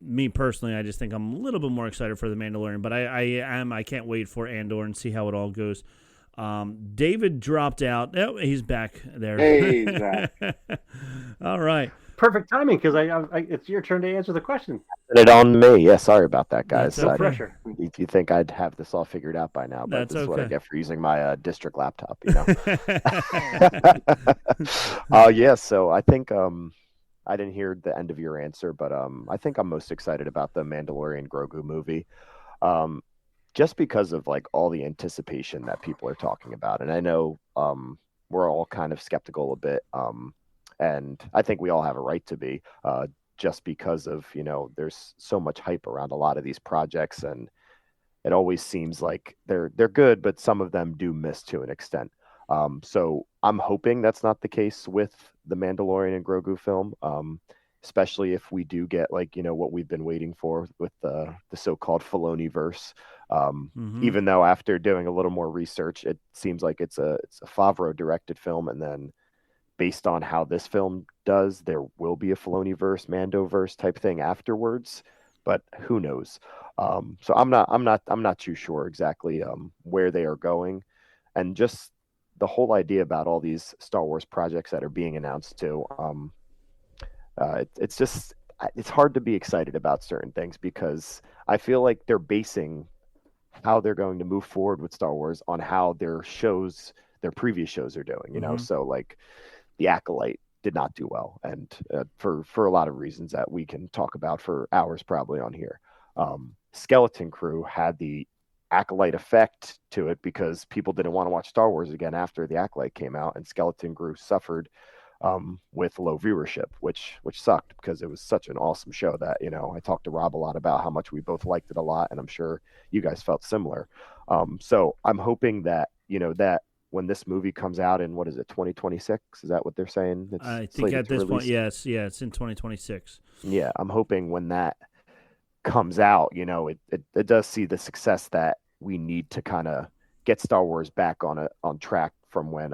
Me personally, I just think I'm a little bit more excited for The Mandalorian, but I can't wait for Andor and see how it all goes. David dropped out. Oh, he's back there. Hey, Zach. All right. Perfect timing, because it's your turn to answer the question. Put it on me. Yeah, sorry about that, guys. That's okay. No pressure. You think I'd have this all figured out by now, but That's this is what I okay. get for using my district laptop, you know. Yeah, so I think I didn't hear the end of your answer, but I think I'm most excited about the Mandalorian Grogu movie. Just because of like all the anticipation that people are talking about. And I know we're all kind of skeptical a bit. And I think we all have a right to be, just because of, you know, there's so much hype around a lot of these projects, and it always seems like they're good, but some of them do miss to an extent. So I'm hoping that's not the case with the Mandalorian and Grogu film, especially if we do get, like, you know, what we've been waiting for with the so-called Filoni verse. Even though after doing a little more research, it seems like it's a Favreau directed film, and then based on how this film does, there will be a Filoni-verse, Mando-verse type thing afterwards, but who knows? So I'm not too sure exactly where they are going, and just the whole idea about all these Star Wars projects that are being announced too. It's hard to be excited about certain things, because I feel like they're basing how they're going to move forward with Star Wars on how their previous shows are doing. You know, so like. The Acolyte did not do well, and for a lot of reasons that we can talk about for hours probably on here. Skeleton Crew had the Acolyte effect to it because people didn't want to watch Star Wars again after the Acolyte came out, and Skeleton Crew suffered with low viewership, which sucked, because it was such an awesome show that, you know, I talked to Rob a lot about how much we both liked it a lot, and I'm sure you guys felt similar. So I'm hoping that, you know, that when this movie comes out in, 2026? Is that what they're saying? I think at this point, yes. Yeah, it's in 2026. Yeah, I'm hoping when that comes out, you know, it does see the success that we need to kind of get Star Wars back on track from when,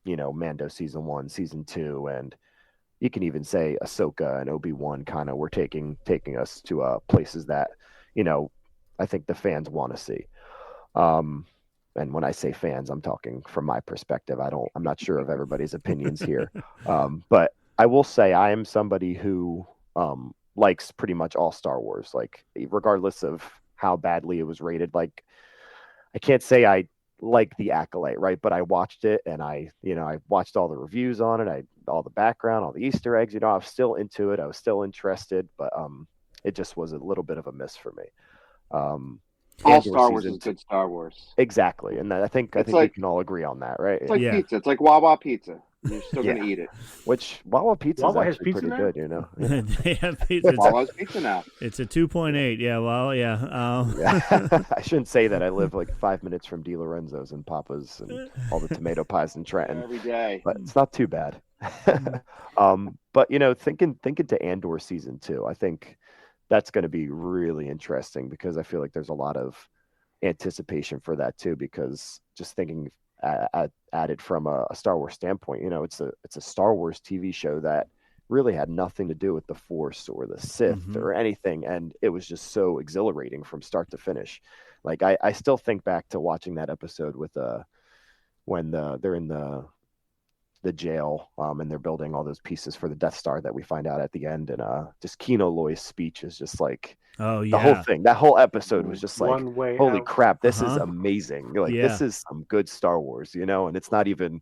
you know, Mando season 1, season 2, and you can even say Ahsoka and Obi-Wan kind of were taking us to places that, you know, I think the fans want to see. And when I say fans, I'm talking from my perspective. I'm not sure of everybody's opinions here. But I will say I am somebody who likes pretty much all Star Wars, like regardless of how badly it was rated. Like, I can't say I like The Acolyte, right? But I watched it, and I watched all the reviews on it, all the background, all the Easter eggs. I was still into it. I was still interested, but it just was a little bit of a miss for me. All Star Wars is good Star Wars. Exactly, and I think we can all agree on that, right? It's like pizza. It's like Wawa pizza. You're still gonna eat it. Which Wawa pizza is actually pretty good, They have pizza. Wawa's pizza now. It's a 2.8. Yeah, well, yeah. I shouldn't say that. I live like 5 minutes from Di Lorenzo's and Papa's and all the tomato pies in Trenton every day, but it's not too bad. But thinking to Andor season 2, I think that's going to be really interesting because I feel like there's a lot of anticipation for that too. Because just thinking at it from a Star Wars standpoint, it's a Star Wars TV show that really had nothing to do with the Force or the Sith or anything, and it was just so exhilarating from start to finish. Like I still think back to watching that episode with when they're in the jail and they're building all those pieces for the Death Star that we find out at the end, and just Kino Loy's speech is just like the whole thing. That whole episode was just like, holy crap, this is amazing. This is some good Star Wars, and it's not even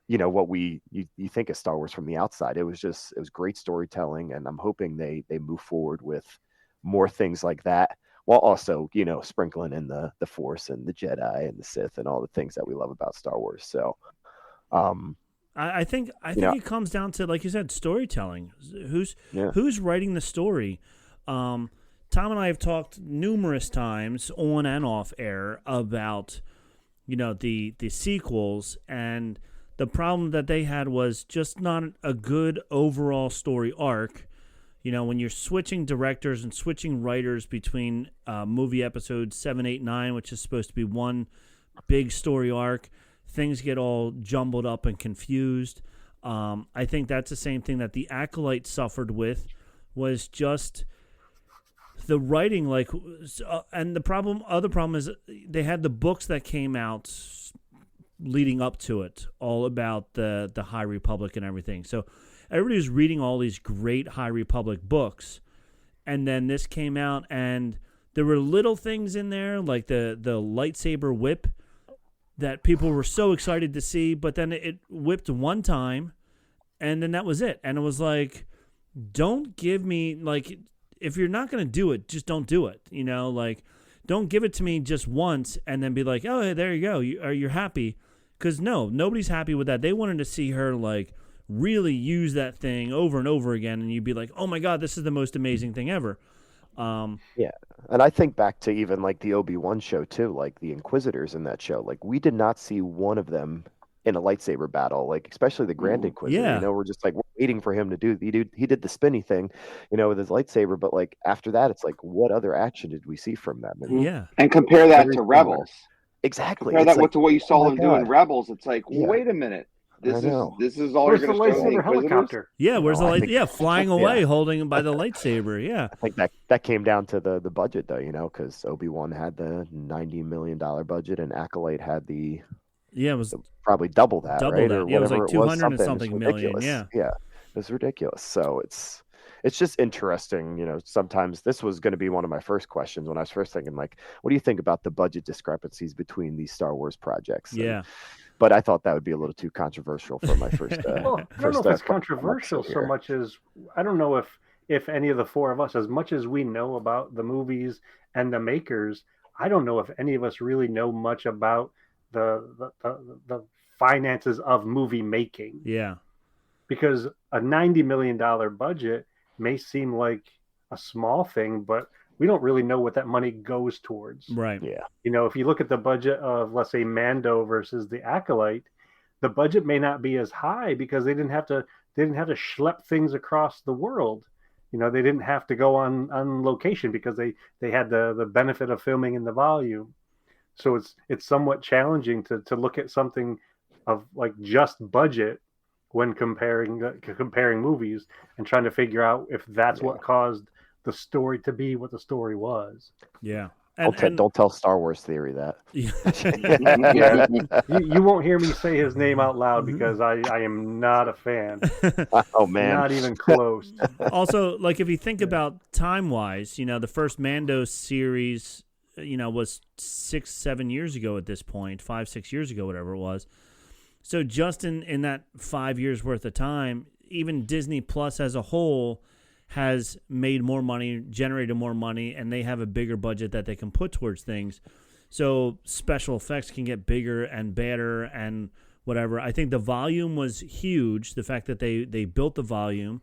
what you think of Star Wars from the outside. It was great storytelling, and I'm hoping they move forward with more things like that, while also sprinkling in the Force and the Jedi and the Sith and all the things that we love about Star Wars. So I think it comes down to, like you said, storytelling. Who's writing the story? Tom and I have talked numerous times on and off air about the sequels, and the problem that they had was just not a good overall story arc. When you're switching directors and switching writers between movie episodes 7, 8, 9, which is supposed to be one big story arc, things get all jumbled up and confused. I think that's the same thing that The Acolyte suffered with, was just the writing. And the other problem is they had the books that came out leading up to it, all about the High Republic and everything. So everybody was reading all these great High Republic books, and then this came out, and there were little things in there like the lightsaber whip that people were so excited to see, but then it whipped one time, and then that was it. And it was like, don't give me, if you're not going to do it, just don't do it. Don't give it to me just once and then be like, oh, hey, there you go. You're happy. Because nobody's happy with that. They wanted to see her really use that thing over and over again, and you'd be like, oh my God, this is the most amazing thing ever. And I think back to even the Obi-Wan show too, the Inquisitors in that show. We did not see one of them in a lightsaber battle, especially the Grand Inquisitor. Yeah. We're just we're waiting for him to do. He did the spinny thing, with his lightsaber. But after that, it's what other action did we see from them? And compare that to Rebels. Exactly. Compare that to what you saw them do in Rebels. It's wait a minute. This is all Where's you're the going to show lightsaber helicopter? Yeah, where's the light? Flying away, holding him by the lightsaber. Yeah, I think that came down to the budget though, because Obi-Wan had the $90 million budget, and Acolyte had it was probably double that, right? That. Or it was whatever 200 and something million. Yeah, it was ridiculous. So it's just interesting. Sometimes this was going to be one of my first questions when I was first thinking, what do you think about the budget discrepancies between these Star Wars projects? But I thought that would be a little too controversial for my first. Well, I don't know if it's controversial so much as I don't know if any of the four of us, as much as we know about the movies and the makers, I don't know if any of us really know much about the finances of movie making. Yeah, because a $90 million budget may seem like a small thing, but we don't really know what that money goes towards. Right. Yeah. If you look at the budget of, let's say, Mando versus The Acolyte, the budget may not be as high because they didn't have to schlep things across the world. They didn't have to go on location because they had the benefit of filming in the volume. So it's somewhat challenging to look at something of just budget when comparing movies and trying to figure out if that's what caused the story to be what the story was. Yeah. Don't tell Star Wars Theory that. You won't hear me say his name out loud because I am not a fan. Oh man, not even close. Also, if you think about time-wise, the first Mando series was 6-7 years ago at this point, 5-6 years ago, whatever it was. So just in that 5 years worth of time, even Disney Plus as a whole has made more money, generated more money, and they have a bigger budget that they can put towards things. So special effects can get bigger and better and whatever. I think the volume was huge, the fact that they built the volume.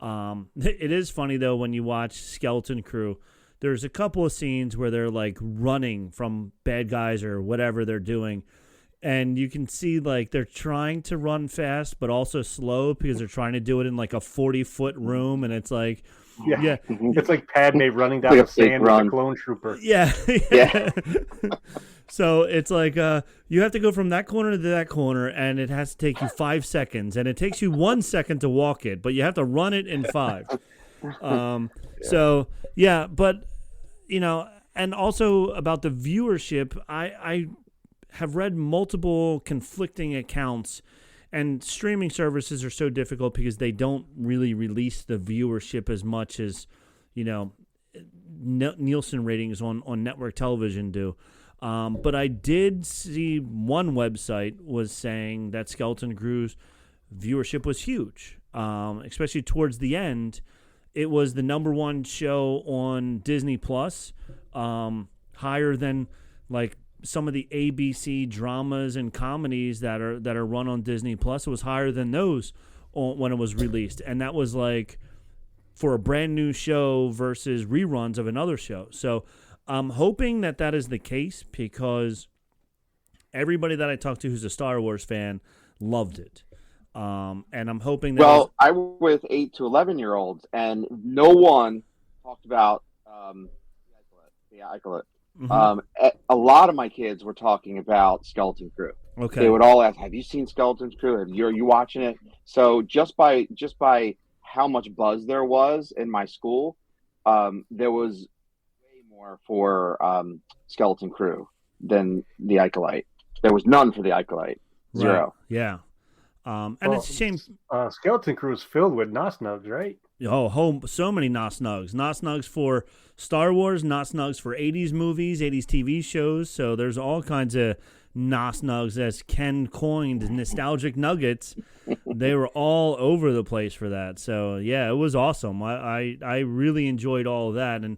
It is funny, though, when you watch Skeleton Crew, there's a couple of scenes where they're, like, running from bad guys or whatever they're doing. And you can see, like, they're trying to run fast, but also slow because they're trying to do it in, like, a 40-foot room. And it's like, yeah. It's like Padme running down the sand with a clone trooper. Yeah. Yeah. So it's like you have to go from that corner to that corner, and it has to take you 5 seconds. And it takes you 1 second to walk it, but you have to run it in 5. So, yeah, but, and also about the viewership, I have read multiple conflicting accounts, and streaming services are so difficult because they don't really release the viewership as much as, Nielsen ratings on network television do. But I did see one website was saying that Skeleton Crew's viewership was huge, especially towards the end. It was the #1 show on Disney Plus, higher than like some of the ABC dramas and comedies that are run on Disney Plus. It was higher than those when it was released, and that was like for a brand new show versus reruns of another show. So I'm hoping that is the case because everybody that I talked to who's a Star Wars fan loved it. And I'm hoping that. Well, I was with 8 to 11-year-olds, and no one talked about the Icolet. Mm-hmm. A lot of my kids were talking about Skeleton Crew. Okay. They would all ask, "Have you seen Skeleton Crew? Are you watching it?" So just by how much buzz there was in my school, there was way more for Skeleton Crew than the Icolite. There was none for the Icolite. Zero. Right. Yeah. And it's a shame. Skeleton Crew is filled with nos nugs, right? Oh, so many nos nugs. Nos nugs for Star Wars, nos nugs for 80s movies, 80s TV shows. So there's all kinds of nos nugs, as Ken coined, nostalgic nuggets. They were all over the place for that. So, yeah, it was awesome. I really enjoyed all of that. And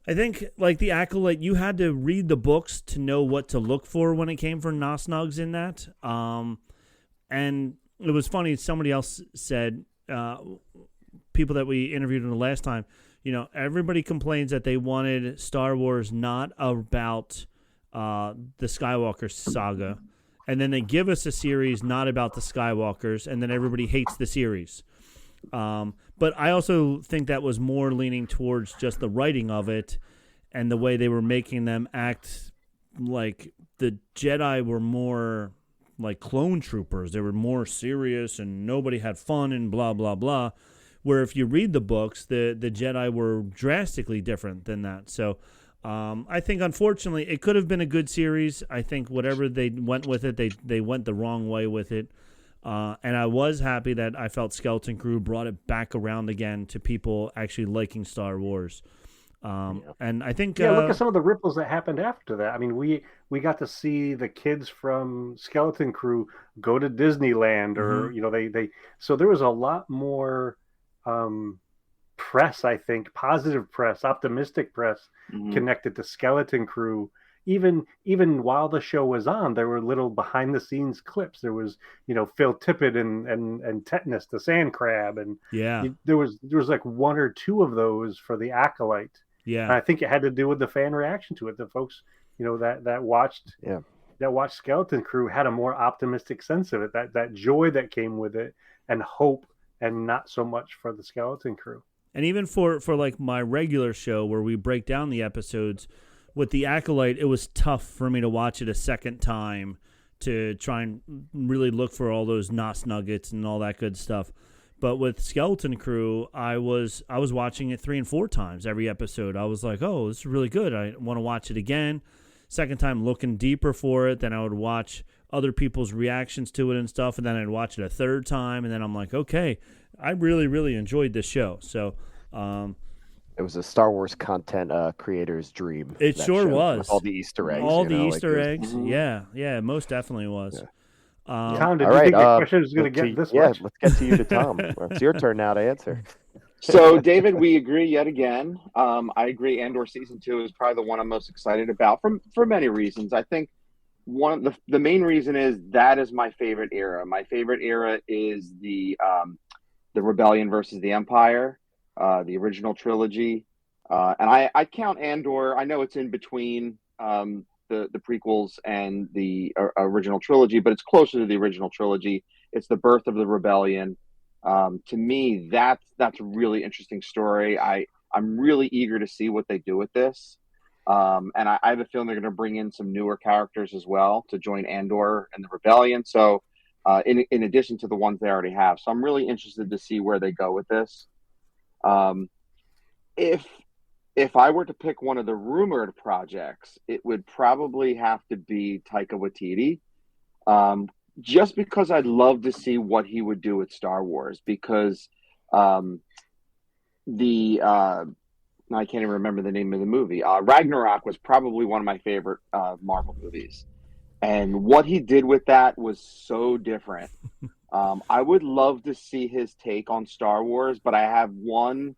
I think, like the Acolyte, you had to read the books to know what to look for when it came for nos nugs in that. And it was funny, somebody else said, people that we interviewed in the last time, everybody complains that they wanted Star Wars not about the Skywalker saga. And then they give us a series not about the Skywalkers, and then everybody hates the series. But I also think that was more leaning towards just the writing of it and the way they were making them act like the Jedi were more like clone troopers. They were more serious and nobody had fun and blah, blah, blah. Where if you read the books, the Jedi were drastically different than that. So I think, unfortunately, it could have been a good series. I think whatever they went with it, they went the wrong way with it. And I was happy that I felt Skeleton Crew brought it back around again to people actually liking Star Wars. And I think look at some of the ripples that happened after that. I mean, we got to see the kids from Skeleton Crew go to Disneyland, or they so there was a lot more press, I think, positive press, optimistic press connected to Skeleton Crew. Even while the show was on, there were little behind the scenes clips. There was, Phil Tippett and Tetanus, the sand crab, and there was like 1 or 2 of those for the Acolyte. Yeah, and I think it had to do with the fan reaction to it. The folks, that watched Skeleton Crew had a more optimistic sense of it, that joy that came with it, and hope, and not so much for the Skeleton Crew. And even for like my regular show where we break down the episodes, with the Acolyte, it was tough for me to watch it a second time to try and really look for all those nos nuggets and all that good stuff. But with Skeleton Crew, I was watching it 3 and 4 times every episode. I was like, oh, this is really good. I want to watch it again. Second time, looking deeper for it. Then I would watch other people's reactions to it and stuff. And then I'd watch it a third time. And then I'm like, okay, I really, really enjoyed this show. So, It was a Star Wars content creator's dream. It that sure show, was. with all the Easter eggs. All you the know, Easter it was- eggs. Yeah, it most definitely was. Yeah. Tom, did All you right, think the question was going to get this much? let's get to you to Tom. Well, it's your turn now to answer. So, David, we agree yet again. I agree. Andor season 2 is probably the one I'm most excited about for many reasons. I think one of the main reason is that is my favorite era. My favorite era is the Rebellion versus the Empire, the original trilogy, and I count Andor. I know it's in between the prequels and the original trilogy, but it's closer to the original trilogy. It's the birth of the Rebellion. To me, that's a really interesting story. I'm really eager to see what they do with this. And I have a feeling they're going to bring in some newer characters as well to join Andor and the Rebellion. So, in addition to the ones they already have, so I'm really interested to see where they go with this. If I were to pick one of the rumored projects, it would probably have to be Taika Watiti. Just because I'd love to see what he would do with Star Wars, because I can't even remember the name of the movie. Ragnarok was probably one of my favorite Marvel movies. And what he did with that was so different. I would love to see his take on Star Wars, but I have one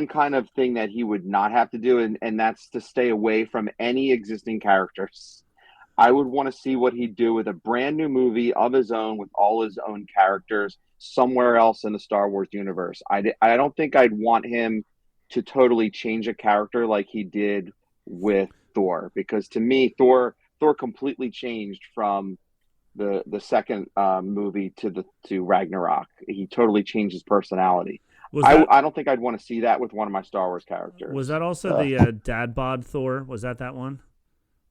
kind of thing that he would not have to do, and that's to stay away from any existing characters. I would want to see what he'd do with a brand new movie of his own with all his own characters somewhere else in the Star Wars universe. I don't think I'd want him to totally change a character like he did with Thor, because to me, Thor completely changed from the second movie to Ragnarok. He totally changed his personality. I don't think I'd want to see that with one of my Star Wars characters. Was that also the dad bod Thor? Was that one?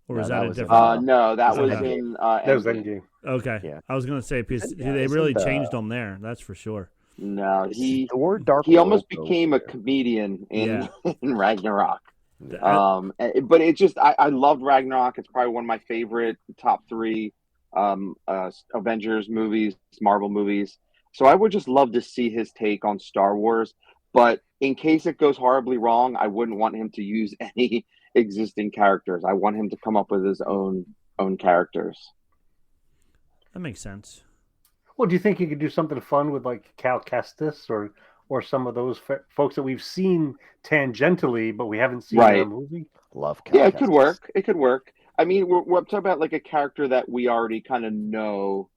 Or was that a different? No, that was Endgame. in That was Endgame. Okay. Yeah. I was going to say, because they really changed him there. That's for sure. No, he Dark almost World, became though. a comedian in Yeah. in Ragnarok. But it just I loved Ragnarok. It's probably one of my favorite top 3 Avengers movies, Marvel movies. So I would just love to see his take on Star Wars. But in case it goes horribly wrong, I wouldn't want him to use any existing characters. I want him to come up with his own characters. That makes sense. Well, do you think you could do something fun with like Cal Kestis or some of those folks that we've seen tangentially, but we haven't seen in a movie? Love Cal Yeah, it Kestis. could work. It could work. I mean, we're talking about like a character that we already kind of know,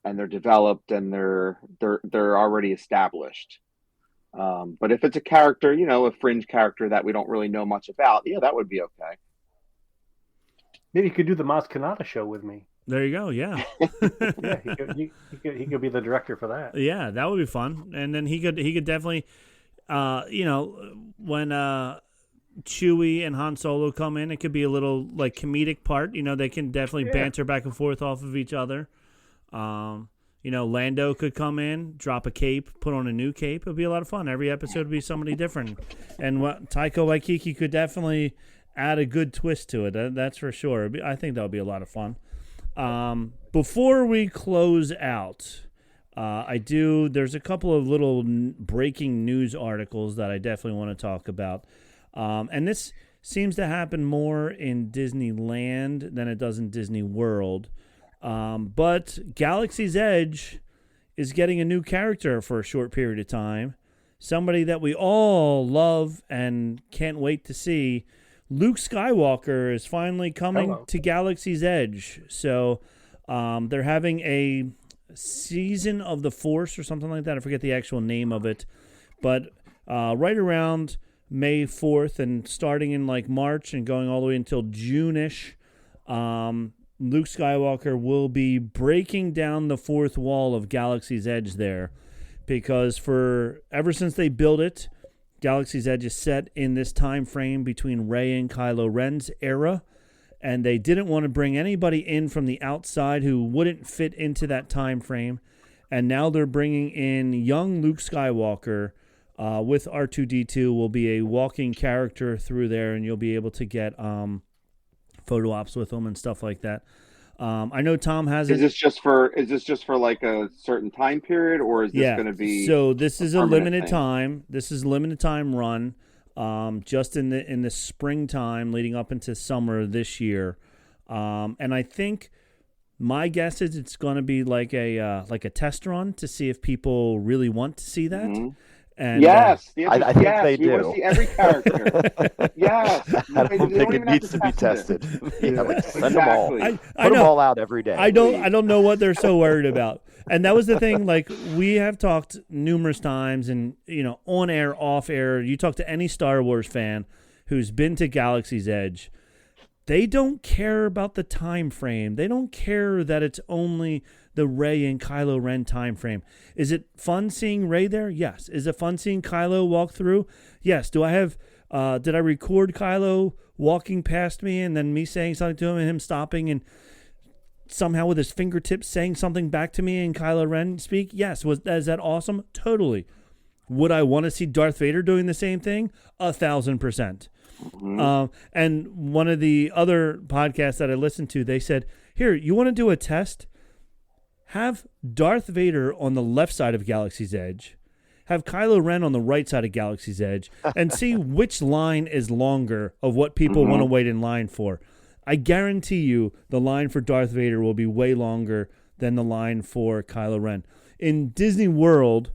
and they're developed and they're already established. But if it's a character, a fringe character that we don't really know much about, yeah, that would be okay. Maybe you could do the Maz Kanata show with me. There you go. Yeah. Yeah, he could be the director for that. Yeah, that would be fun. And then he could definitely, when Chewie and Han Solo come in, it could be a little like comedic part. They can definitely banter back and forth off of each other. Lando could come in, drop a cape, put on a new cape. It'd be a lot of fun. Every episode would be somebody different. And Taika Waititi could definitely add a good twist to it. That's for sure. I think that would be a lot of fun. Before we close out, there's a couple of little breaking news articles that I definitely want to talk about. And this seems to happen more in Disneyland than it does in Disney World. But Galaxy's Edge is getting a new character for a short period of time. Somebody that we all love and can't wait to see. Luke Skywalker is finally coming to Galaxy's Edge. So they're having a season of the Force or something like that. I forget the actual name of it. But right around May 4th and starting in like March and going all the way until June-ish, Luke Skywalker will be breaking down the fourth wall of Galaxy's Edge there. Because ever since they built it, Galaxy's Edge is set in this time frame between Rey and Kylo Ren's era, and they didn't want to bring anybody in from the outside who wouldn't fit into that time frame, and now they're bringing in young Luke Skywalker with R2-D2 will be a walking character through there, and you'll be able to get photo ops with him and stuff like that. I know Tom has Is it. this just for like a certain time period, or is this going to be? So this is a permanent limited thing? time. This is a limited time run. Just in the springtime leading up into summer this year. And I think my guess is it's going to be like a test run to see if people really want to see that. Mhm. And Yes, I think yes, they we want do. to see every character. Yes, I don't think it needs to be tested. Yeah, like, send them all. Exactly. I Put them know. all out every day. I don't know what they're so worried about. And that was the thing. Like, we have talked numerous times, and on air, off air. You talk to any Star Wars fan who's been to Galaxy's Edge. They don't care about the time frame. They don't care that it's only the Rey and Kylo Ren time frame. Is it fun seeing Rey there? Yes. Is it fun seeing Kylo walk through? Yes. Did I record Kylo walking past me and then me saying something to him and him stopping and somehow with his fingertips saying something back to me and Kylo Ren speak? Yes. Is that awesome? Totally. Would I want to see Darth Vader doing the same thing? 1,000%. Mhm. And one of the other podcasts that I listened to, they said, here, you want to do a test? Have Darth Vader on the left side of Galaxy's Edge, have Kylo Ren on the right side of Galaxy's Edge, and see which line is longer of what people want to wait in line for. I guarantee you the line for Darth Vader will be way longer than the line for Kylo Ren. In Disney World,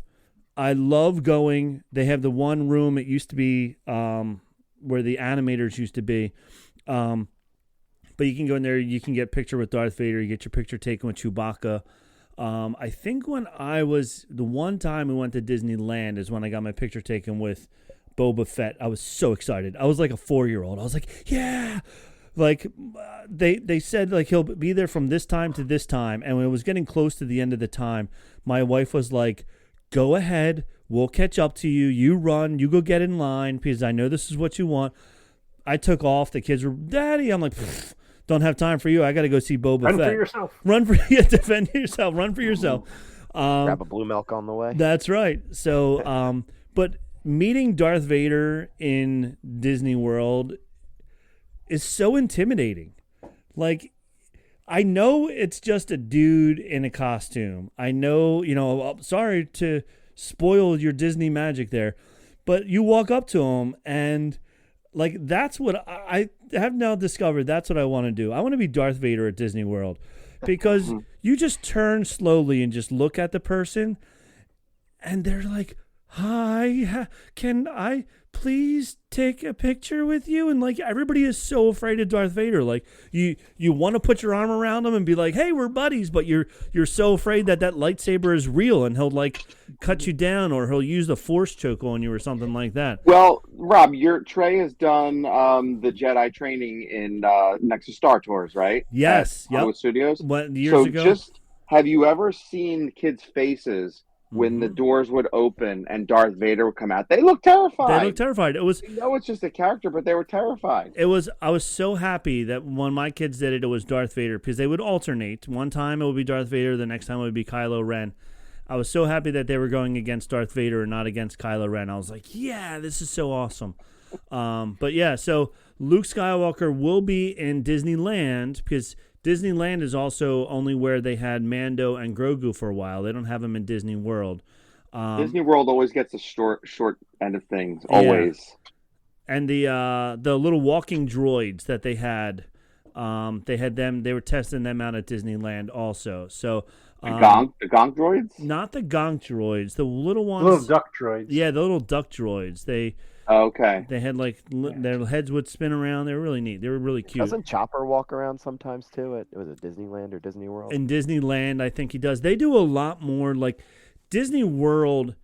I love going. They have the one room, it used to be where the animators used to be. But you can go in there, you can get a picture with Darth Vader, you get your picture taken with Chewbacca. I think the one time we went to Disneyland is when I got my picture taken with Boba Fett. I was so excited. I was like a 4-year-old. I was like, yeah. Like they said, like, he'll be there from this time to this time. And when it was getting close to the end of the time, my wife was like, go ahead. We'll catch up to you. You run. You go get in line because I know this is what you want. I took off. The kids were, Daddy. I'm like, don't have time for you. I got to go see Boba Fett. Run for yourself. Run for you. Defend yourself. Run for yourself. Grab a blue milk on the way. That's right. So, but meeting Darth Vader in Disney World is so intimidating. Like, I know it's just a dude in a costume. I know, sorry to spoil your Disney magic there, but you walk up to him and like, that's what I have now discovered. That's what I want to do. I want to be Darth Vader at Disney World because you just turn slowly and just look at the person and they're like, hi, can I please take a picture with you? And like, everybody is so afraid of Darth Vader. Like, you want to put your arm around him and be like, hey, we're buddies, but you're so afraid that lightsaber is real and he'll like cut you down or he'll use the force choke on you or something like that. Well, Rob, Trey has done the Jedi training in next to Star Tours, right? Yes. At Hollywood Studios. What, years ago? Just have you ever seen kids' faces when the doors would open and Darth Vader would come out? They look terrified. It was. You know, it's just a character, but they were terrified. I was so happy that when my kids did it, it was Darth Vader because they would alternate. One time it would be Darth Vader, the next time it would be Kylo Ren. I was so happy that they were going against Darth Vader and not against Kylo Ren. I was like, yeah, this is so awesome. But yeah, so Luke Skywalker will be in Disneyland because Disneyland is also only where they had Mando and Grogu for a while. They don't have them in Disney World. Disney World always gets a short end of things, always. Yeah. And the little walking droids that they had them. They were testing them out at Disneyland also. So the gonk droids? Not the gonk droids. The little ones. Little duck droids. Yeah, the little duck droids. They had like their heads would spin around. They were really neat. They were really cute. Doesn't Chopper walk around sometimes too? It was at Disneyland or Disney World. In Disneyland, I think he does. They do a lot more. Like Disney World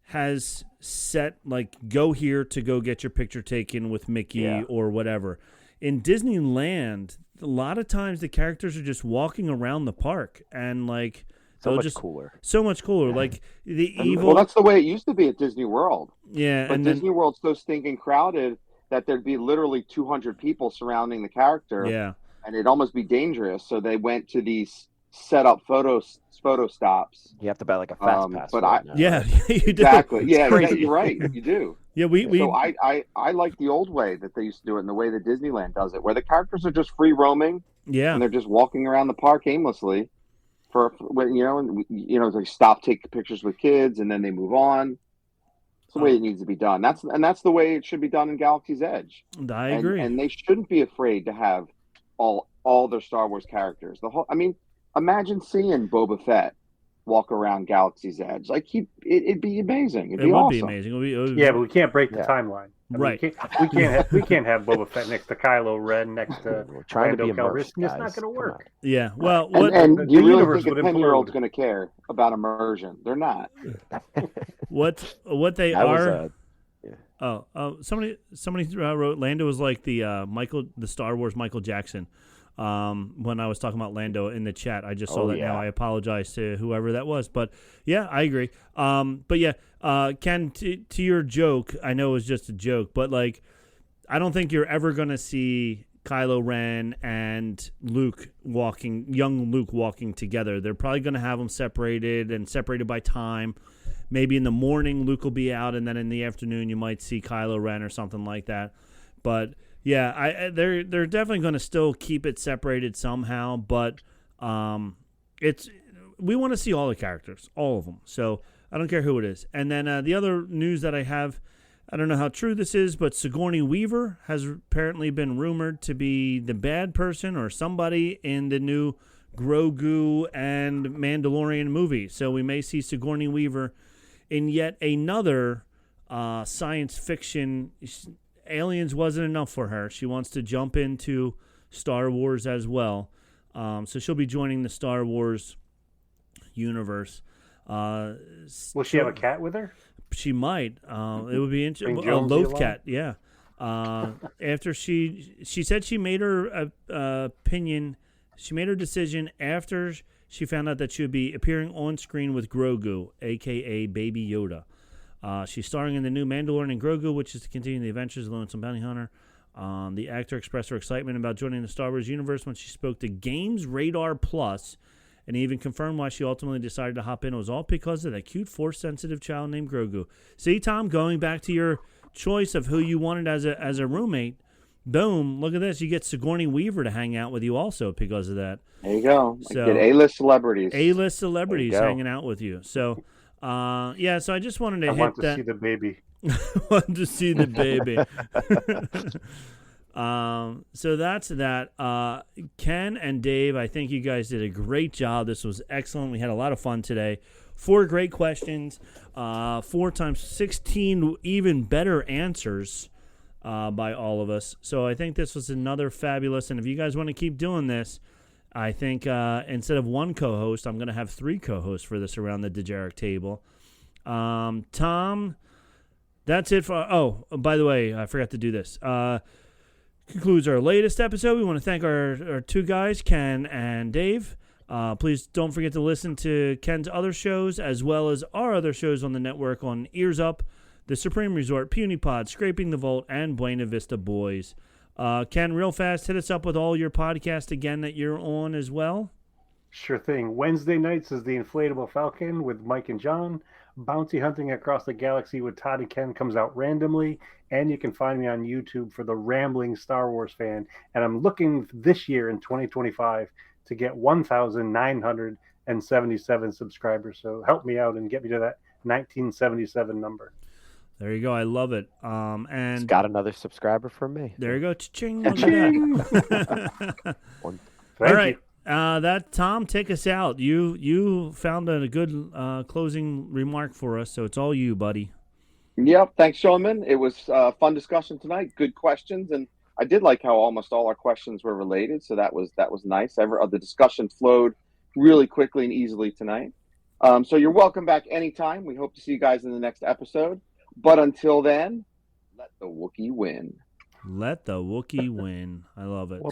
has set like go here to go get your picture taken with Mickey or whatever. In Disneyland, a lot of times the characters are just walking around the park and like so much cooler. So much cooler. Like the evil. Well, that's the way it used to be at Disney World. Yeah, but Disney World's so stinking crowded that there'd be literally 200 people surrounding the character. Yeah, and it'd almost be dangerous. So they went to these set up photo stops. You have to buy like a fast pass. But you do. Exactly. Yeah, you're right. You do. Yeah, So I like the old way that they used to do it, and the way that Disneyland does it, where the characters are just free roaming. Yeah. and they're just walking around the park aimlessly they stop, take pictures with kids, and then they move on. It's the way it needs to be done. That's the way it should be done in Galaxy's Edge. I agree. And they shouldn't be afraid to have all their Star Wars characters. Imagine seeing Boba Fett walk around Galaxy's Edge. Like it'd be amazing. It'd be awesome. Be amazing. It would yeah, but we can't break the timeline. Right. We can't have Boba Fett next to Kylo Ren, next to trying Lando to be immersed, Calrissian. It's guys. not going to work. Yeah. Well, and the you really universe think a would 10-year-old's implode. going to care about immersion? They're not. what they That are. was Somebody wrote Lando was like the Star Wars Michael Jackson. When I was talking about Lando in the chat, I just saw that now. I apologize to whoever that was, but yeah, I agree. But yeah, Ken, to your joke, I know it was just a joke, but like, I don't think you're ever gonna see Kylo Ren and young Luke walking together. They're probably gonna have them separated by time. Maybe in the morning Luke will be out, and then in the afternoon you might see Kylo Ren or something like that. But yeah, they're definitely going to still keep it separated somehow. But we want to see all the characters, all of them. So I don't care who it is. And then the other news that I have, I don't know how true this is, but Sigourney Weaver has apparently been rumored to be the bad person or somebody in the new Grogu and Mandalorian movie. So we may see Sigourney Weaver in yet another science fiction. Aliens wasn't enough for her. She wants to jump into Star Wars as well. So she'll be joining the Star Wars universe. Will she have a cat with her? She might. It would be interesting. A Jonesy loaf along? cat, yeah. After she said she made her opinion, she made her decision after she found out that she would be appearing on screen with Grogu, a.k.a. Baby Yoda. She's starring in the new Mandalorian and Grogu, which is to continue the adventures of the Lonesome Bounty Hunter. The actor expressed her excitement about joining the Star Wars universe when she spoke to Games Radar Plus, and even confirmed why she ultimately decided to hop in. It was all because of that cute, Force-sensitive child named Grogu. See, Tom, going back to your choice of who you wanted as a roommate, boom, look at this. You get Sigourney Weaver to hang out with you also because of that. There you go. So, get A-list celebrities. A-list celebrities hanging out with you. So, yeah, so I just wanted to I hit want to that. see the baby. Want to see the baby. So that's that. Ken and Dave, I think you guys did a great job. This was excellent. We had a lot of fun today. 4 great questions, 4 times 16 even better answers by all of us. So I think this was another fabulous. And if you guys want to keep doing this, I think instead of 1 co-host, I'm going to have 3 co-hosts for this around the Dejarik table. Tom, that's it for. Oh, by the way, I forgot to do this. Concludes our latest episode. We want to thank our 2 guys, Ken and Dave. Please don't forget to listen to Ken's other shows as well as our other shows on the network on Ears Up, The Supreme Resort, Puny Pod, Scraping the Vault, and Buena Vista Boys. Ken, real fast, hit us up with all your podcasts again that you're on as well. Sure thing. Wednesday nights is the Inflatable Falcon with Mike and John. Bounty Hunting Across the Galaxy with Todd and Ken comes out randomly. And you can find me on YouTube for the Rambling Star Wars Fan. And I'm looking this year in 2025 to get 1,977 subscribers. So help me out and get me to that 1977 number. There you go. I love it. And it's got another subscriber from me. There you go. Cha-ching. Look at that. All right. That Tom, take us out. You found a good closing remark for us, so it's all you, buddy. Yep. Thanks, Showman. It was a fun discussion tonight. Good questions, and I did like how almost all our questions were related. So that was nice. The discussion flowed really quickly and easily tonight. So you're welcome back anytime. We hope to see you guys in the next episode. But until then, let the Wookiee win. Let the Wookiee win. I love it.